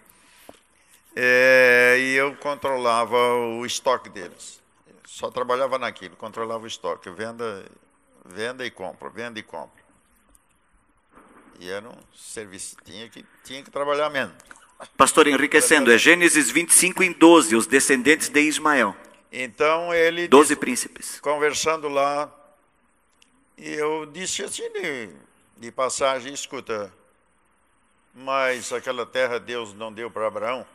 E eu controlava o estoque deles. Só trabalhava naquilo, controlava o estoque. Venda e compra, venda e compra. E era um serviço, tinha que trabalhar mesmo. Pastor, enriquecendo, é Gênesis 25:12, os descendentes de Ismael. Então ele... 12 príncipes. Conversando lá, e eu disse assim de passagem, escuta, mas aquela terra Deus não deu para Abraão?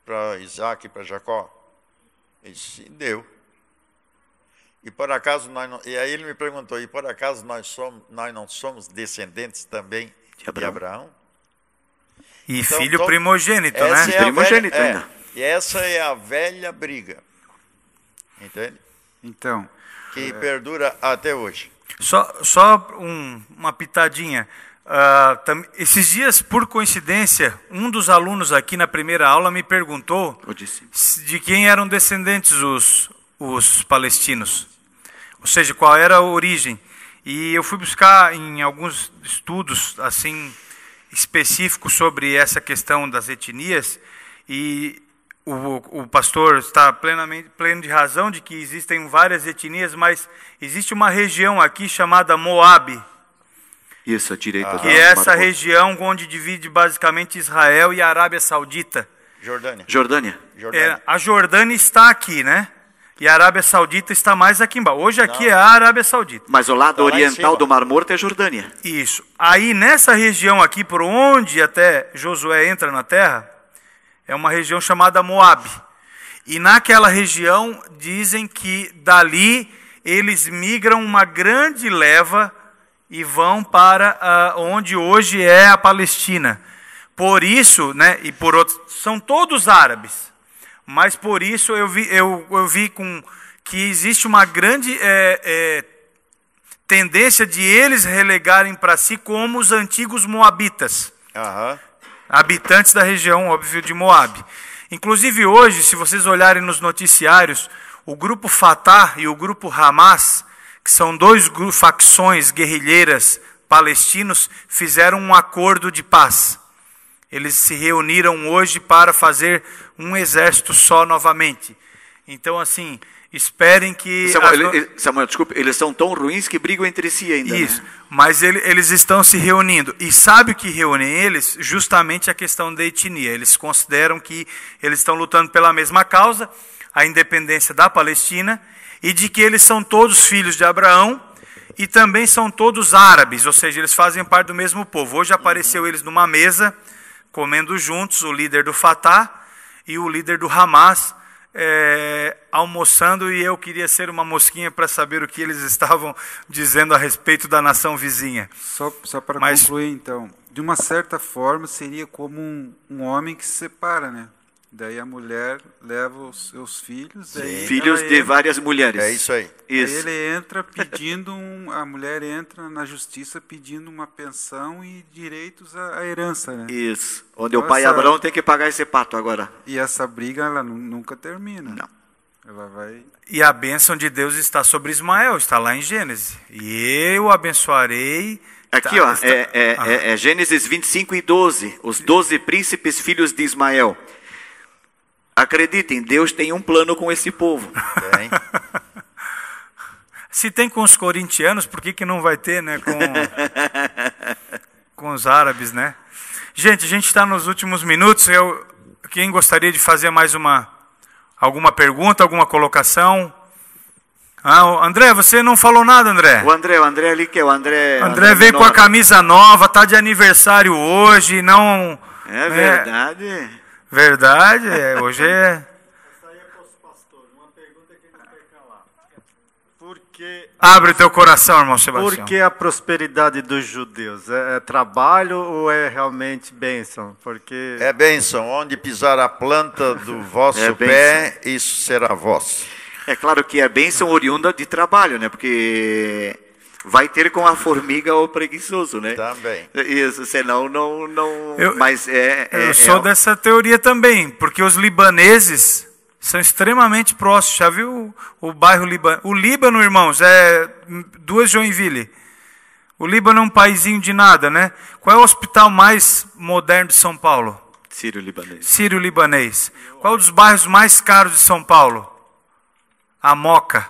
Para Isaac, para Jacó? Ele disse, deu. E por acaso nós não... E aí ele me perguntou, e por acaso nós não somos descendentes também de Abraão? E então, filho primogênito, né? Primogênito ainda. E essa é a velha briga. Entende? Então. Que perdura até hoje. Só uma pitadinha. Esses dias, por coincidência, um dos alunos aqui na primeira aula me perguntou de quem eram descendentes os palestinos. Ou seja, qual era a origem. E eu fui buscar em alguns estudos assim específicos sobre essa questão das etnias, e o pastor está pleno de razão de que existem várias etnias, mas existe uma região aqui chamada Moab. Isso, a direita. Que é essa região onde divide basicamente Israel e a Arábia Saudita. Jordânia. A Jordânia está aqui, né? E a Arábia Saudita está mais aqui embaixo. Hoje aqui é a Arábia Saudita. Mas o lado oriental do Mar Morto é Jordânia. Isso. Aí nessa região aqui, por onde até Josué entra na terra, é uma região chamada Moab. E naquela região dizem que dali eles migram uma grande leva e vão para onde hoje é a Palestina. Por isso, né, e por outros, são todos árabes, mas por isso eu vi que existe uma grande tendência de eles relegarem para si como os antigos moabitas, habitantes da região, óbvio, de Moabe. Inclusive hoje, se vocês olharem nos noticiários, o grupo Fatah e o grupo Hamas, que são dois facções guerrilheiras palestinos, fizeram um acordo de paz. Eles se reuniram hoje para fazer um exército só novamente. Então, assim, esperem que... Samuel, desculpe, eles são tão ruins que brigam entre si ainda. Isso, né? Mas eles estão se reunindo. E sabe o que reúne eles? Justamente a questão da etnia. Eles consideram que eles estão lutando pela mesma causa, a independência da Palestina, e de que eles são todos filhos de Abraão, e também são todos árabes, ou seja, eles fazem parte do mesmo povo. Hoje apareceu eles numa mesa, comendo juntos, o líder do Fatah e o líder do Hamas, almoçando, e eu queria ser uma mosquinha para saber o que eles estavam dizendo a respeito da nação vizinha. Só para concluir, então, de uma certa forma seria como um homem que se separa, né? Daí a mulher leva os seus filhos. Filhos de várias mulheres. É isso aí. Isso. Aí ele entra pedindo, a mulher entra na justiça pedindo uma pensão e direitos à herança, né? Isso. Onde então o pai Abraão tem que pagar esse pato agora. E essa briga, ela nunca termina. Não. Ela vai... E a bênção de Deus está sobre Ismael, está lá em Gênesis. E eu abençoarei... Aqui, Gênesis 25:12. Os 12 príncipes filhos de Ismael. Acreditem, Deus tem um plano com esse povo. Tem. Se tem com os corintianos, por que não vai ter, né, com os árabes, né? Gente, a gente está nos últimos minutos. Quem gostaria de fazer mais alguma pergunta, alguma colocação? André, você não falou nada, André. O André ali que é o André. André veio com a camisa nova, tá de aniversário hoje, não. É verdade. Verdade, hoje é. Uma pergunta que não quer calar. Abre o teu coração, irmão Sebastião. Por que a prosperidade dos judeus? É trabalho ou é realmente bênção? Porque é bênção. Onde pisar a planta do vosso pé, isso será vosso. É claro que é bênção oriunda de trabalho, né? Porque vai ter com a formiga o preguiçoso, né? Também. Isso, senão não. Eu sou dessa teoria também, porque os libaneses são extremamente próximos. Já viu o bairro Líbano? O Líbano, irmãos, é 2 Joinville. O Líbano é um paizinho de nada, né? Qual é o hospital mais moderno de São Paulo? Sírio-libanês. Sírio-libanês. Qual é um dos bairros mais caros de São Paulo? A Moca.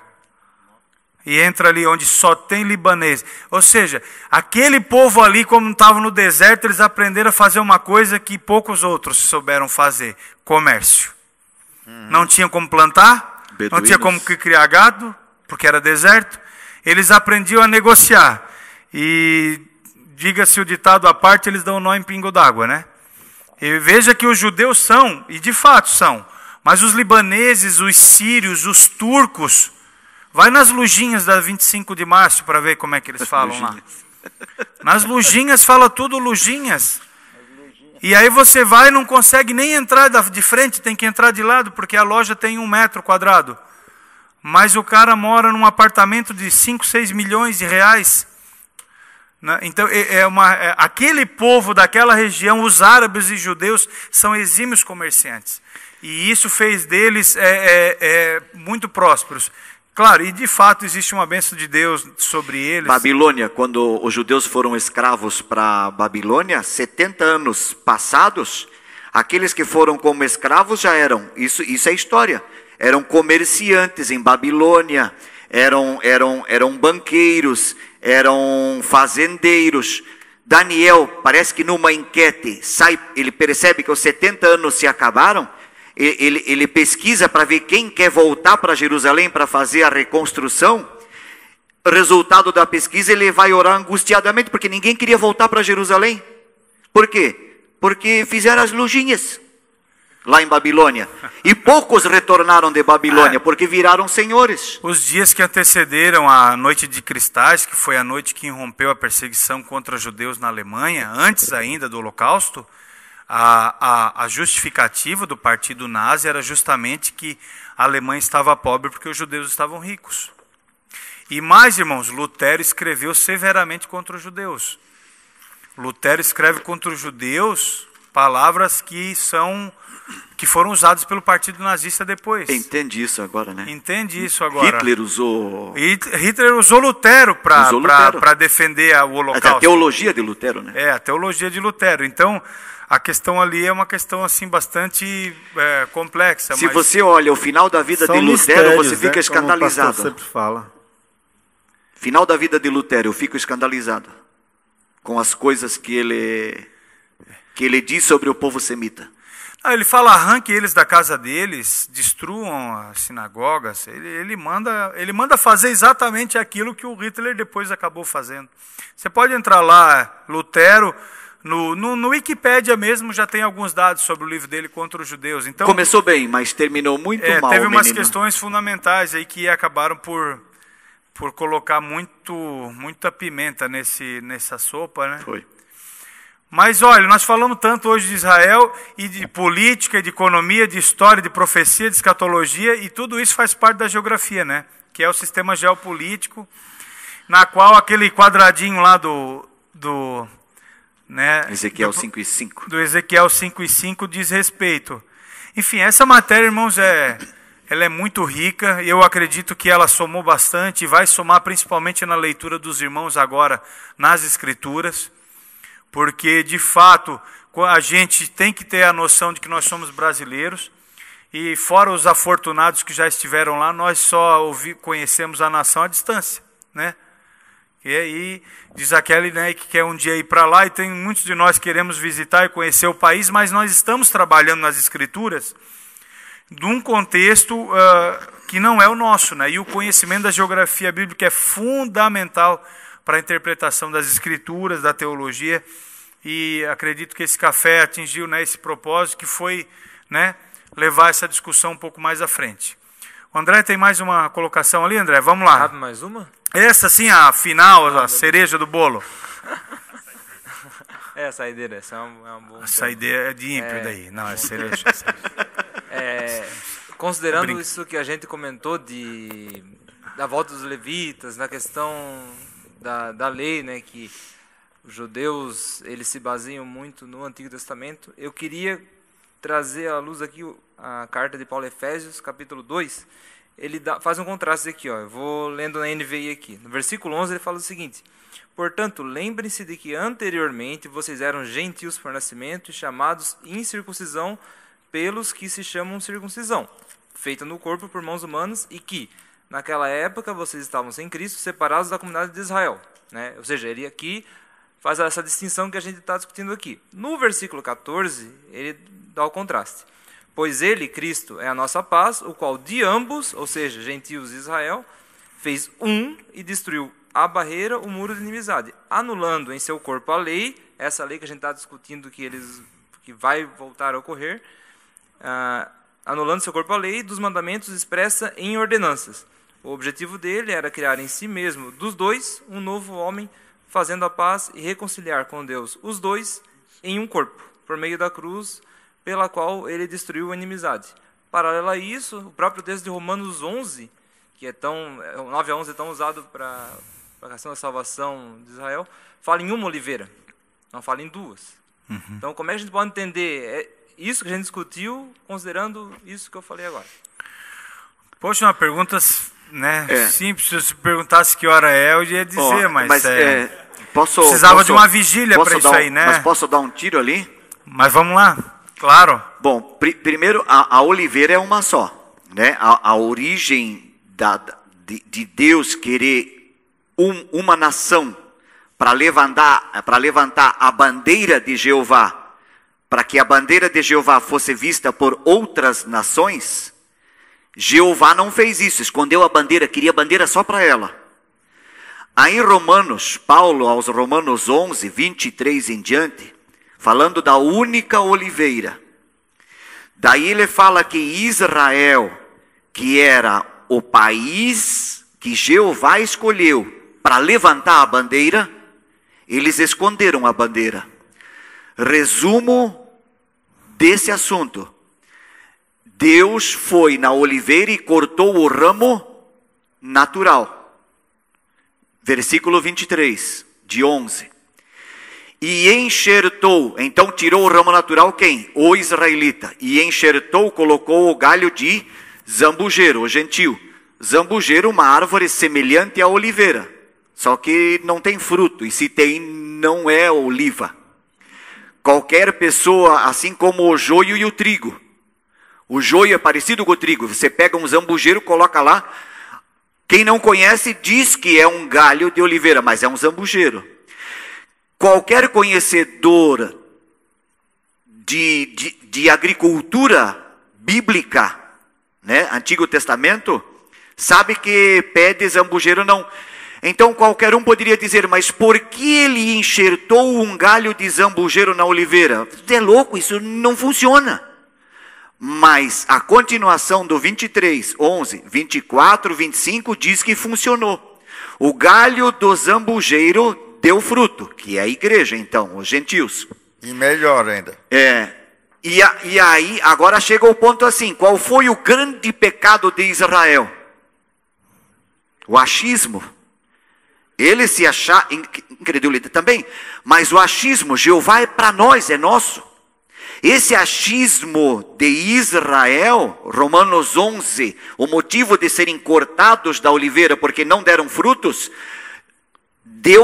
E entra ali onde só tem libanês. Ou seja, aquele povo ali, como estava no deserto, eles aprenderam a fazer uma coisa que poucos outros souberam fazer: comércio. Não tinha como plantar, não tinha como criar gado, porque era deserto. Eles aprendiam a negociar. E, diga-se o ditado à parte, eles dão nó em pingo d'água, né? E veja que os judeus são, e de fato são, mas os libaneses, os sírios, os turcos... Vai nas lujinhas da 25 de março para ver como é que eles falam lá. Nas lujinhas fala tudo lujinhas. E aí você vai e não consegue nem entrar de frente, tem que entrar de lado, porque a loja tem 1 metro quadrado. Mas o cara mora num apartamento de 5, 6 milhões de reais. Então, aquele povo daquela região, os árabes e judeus, são exímios comerciantes. E isso fez deles muito prósperos. Claro, e de fato existe uma bênção de Deus sobre eles. Babilônia, quando os judeus foram escravos para Babilônia, 70 anos passados, aqueles que foram como escravos já eram, isso é história, eram comerciantes em Babilônia, eram banqueiros, eram fazendeiros. Daniel, parece que numa enquete, ele percebe que os 70 anos se acabaram. Ele pesquisa para ver quem quer voltar para Jerusalém para fazer a reconstrução. Resultado da pesquisa, ele vai orar angustiadamente, porque ninguém queria voltar para Jerusalém. Por quê? Porque fizeram as lojinhas. lá em Babilônia. E poucos retornaram de Babilônia, porque viraram senhores. Os dias que antecederam a Noite de Cristais, que foi a noite que irrompeu a perseguição contra judeus na Alemanha, antes ainda do Holocausto, a justificativa do partido nazi era justamente que a Alemanha estava pobre porque os judeus estavam ricos. E mais, irmãos, Lutero escreveu severamente contra os judeus. Lutero escreve contra os judeus palavras que foram usadas pelo partido nazista depois. Entende isso agora, né? Entende isso agora. Hitler usou Lutero para defender o Holocausto. A teologia de Lutero, né? É, a teologia de Lutero. Então, a questão ali é uma questão assim bastante complexa. Se você olha o final da vida de Lutero, você fica escandalizado. Como o pastor sempre fala. Final da vida de Lutero, eu fico escandalizado com as coisas que ele diz sobre o povo semita. Ele fala: arranque eles da casa deles, destruam as sinagogas. Ele manda fazer exatamente aquilo que o Hitler depois acabou fazendo. Você pode entrar lá, Lutero, no Wikipédia mesmo já tem alguns dados sobre o livro dele contra os judeus. Então, começou bem, mas terminou muito mal. Teve umas questões fundamentais aí que acabaram por colocar muita pimenta nessa sopa, né? Foi. Mas olha, nós falamos tanto hoje de Israel e de política, de economia, de história, de profecia, de escatologia, e tudo isso faz parte da geografia, né? Que é o sistema geopolítico, na qual aquele quadradinho lá né, Ezequiel 5:5. Do Ezequiel 5:5 diz respeito. Enfim, essa matéria, irmãos, ela é muito rica, e eu acredito que ela somou bastante, e vai somar principalmente na leitura dos irmãos agora nas Escrituras, porque, de fato, a gente tem que ter a noção de que nós somos brasileiros, e fora os afortunados que já estiveram lá, nós só conhecemos a nação à distância, né? E aí, diz a Kelly, né, que quer um dia ir para lá, e tem muitos de nós que queremos visitar e conhecer o país, mas nós estamos trabalhando nas Escrituras de um contexto que não é o nosso, né? E o conhecimento da geografia bíblica é fundamental para a interpretação das Escrituras, da teologia, e acredito que esse café atingiu, né, esse propósito, que foi, né, levar essa discussão um pouco mais à frente. O André tem mais uma colocação ali, André? Vamos lá. Cabe mais uma? Essa sim, a final, a cereja do bolo. A saideira, essa é uma boa. A saideira é de ímpio daí. Não, é cereja. Considerando isso que a gente comentou da volta dos levitas, na questão da lei, né, que os judeus eles se baseiam muito no Antigo Testamento, eu queria trazer à luz aqui a carta de Paulo a Efésios, capítulo 2. Ele faz um contraste aqui, ó. Eu vou lendo na NVI aqui. No versículo 11 ele fala o seguinte: portanto, lembrem-se de que anteriormente vocês eram gentios por nascimento e chamados incircuncisão pelos que se chamam circuncisão, feita no corpo por mãos humanas, e que, naquela época, vocês estavam sem Cristo, separados da comunidade de Israel, né? Ou seja, ele aqui faz essa distinção que a gente está discutindo aqui. No versículo 14, ele dá o contraste. Pois ele, Cristo, é a nossa paz, o qual de ambos, ou seja, gentios e Israel, fez um e destruiu a barreira, o muro de inimizade, anulando em seu corpo a lei, essa lei que a gente está discutindo que vai voltar a ocorrer, anulando seu corpo a lei dos mandamentos expressa em ordenanças. O objetivo dele era criar em si mesmo, dos dois, um novo homem, fazendo a paz e reconciliar com Deus os dois em um corpo, por meio da cruz, pela qual ele destruiu a inimizade. Paralelo a isso, o próprio texto de Romanos 11, que é 9 a 11 é tão usado para a questão da salvação de Israel, fala em uma oliveira, não fala em duas. Uhum. Então, como é que a gente pode entender isso que a gente discutiu, considerando isso que eu falei agora? Poxa, uma pergunta, né, simples. Se eu perguntasse que hora é, eu ia dizer, precisava de uma vigília para isso aí, né? Mas posso dar um tiro ali? Mas vamos lá, claro. Bom, primeiro, a oliveira é uma só, né? A origem de Deus querer uma nação para levantar a bandeira de Jeová, para que a bandeira de Jeová fosse vista por outras nações. Jeová não fez isso, escondeu a bandeira, queria a bandeira só para ela. Aí em Romanos, Paulo aos Romanos 11, 23 em diante, falando da única oliveira, Daí ele fala que Israel, que era o país que Jeová escolheu para levantar a bandeira, eles esconderam a bandeira. Resumo desse assunto: Deus foi na oliveira e cortou o ramo natural. Versículo 23, de 11. E enxertou, então tirou o ramo natural quem? O israelita. E enxertou, colocou o galho de zambujeiro, o gentil. Zambujeiro, uma árvore semelhante à oliveira, só que não tem fruto, e se tem, não é oliva. Qualquer pessoa, assim como o joio e o trigo. O joio é parecido com o trigo. Você pega um zambujeiro, coloca lá. Quem não conhece diz que é um galho de oliveira, mas é um zambujeiro. Qualquer conhecedor de agricultura bíblica, né, Antigo Testamento, sabe que pé de zambujeiro não. Então qualquer um poderia dizer, mas por que ele enxertou um galho de zambujeiro na oliveira? É louco, isso não funciona. Mas a continuação do 23, 11, 24, 25 diz que funcionou. O galho do zambujeiro deu fruto, que é a igreja então, os gentios. E melhor ainda. E aí, agora chega o ponto assim, qual foi o grande pecado de Israel? O achismo. Ele se achar, incredulidade também, mas o achismo, Jeová é para nós, é nosso. Esse achismo de Israel, Romanos 11, o motivo de serem cortados da oliveira porque não deram frutos,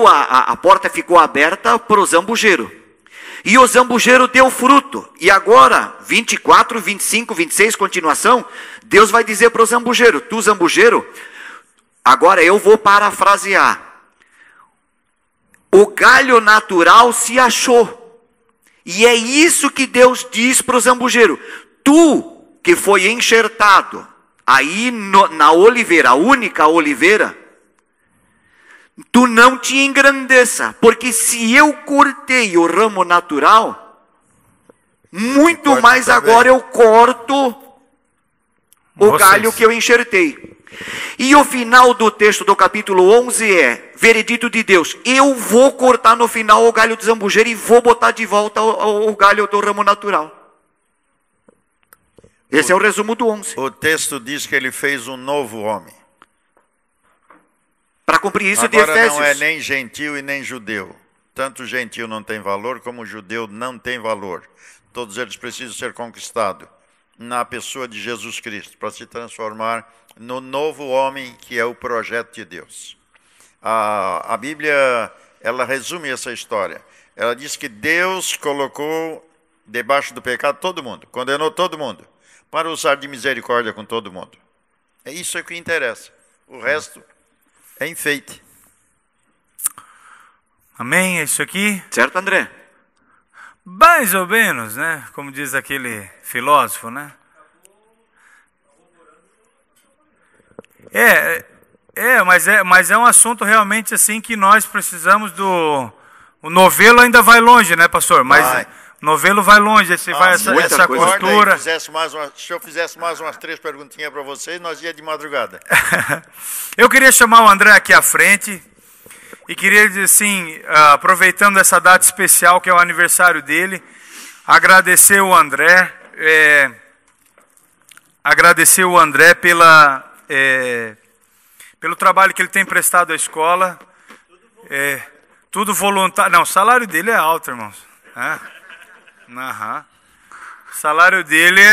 a porta ficou aberta para o zambujeiro. E o zambujeiro deu fruto. E agora, 24, 25, 26, continuação, Deus vai dizer para o zambujeiro, tu zambujeiro, agora eu vou parafrasear. O galho natural se achou. E é isso que Deus diz para o zambujeiro. Tu, que foi enxertado aí na oliveira, a única oliveira, tu não te engrandeça. Porque se eu cortei o ramo natural, muito mais agora eu corto o galho que eu enxertei. E o final do texto do capítulo 11 é, veredito de Deus, eu vou cortar no final o galho do zambujeiro e vou botar de volta o galho do ramo natural. Esse é o resumo do 11. O texto diz que ele fez um novo homem. Para cumprir isso agora de Efésios. Não é nem gentil e nem judeu. Tanto o gentil não tem valor, como o judeu não tem valor. Todos eles precisam ser conquistados na pessoa de Jesus Cristo, para se transformar no novo homem que é o projeto de Deus. A Bíblia, ela resume essa história. Ela diz que Deus colocou debaixo do pecado todo mundo, condenou todo mundo, para usar de misericórdia com todo mundo. É isso que interessa. O resto é enfeite. Amém? É isso aqui? Certo, André? Mais ou menos, né? Como diz aquele filósofo, né? Mas é um assunto realmente assim que nós precisamos do... O novelo ainda vai longe, né, pastor? Mas o novelo vai longe, essa cultura... Se eu fizesse mais umas 3 perguntinhas para vocês, nós ia de madrugada. Eu queria chamar o André aqui à frente e queria dizer assim, aproveitando essa data especial que é o aniversário dele, agradecer o André pelo trabalho que ele tem prestado à escola. Tudo voluntário. Não, o salário dele é alto, irmãos. O salário dele é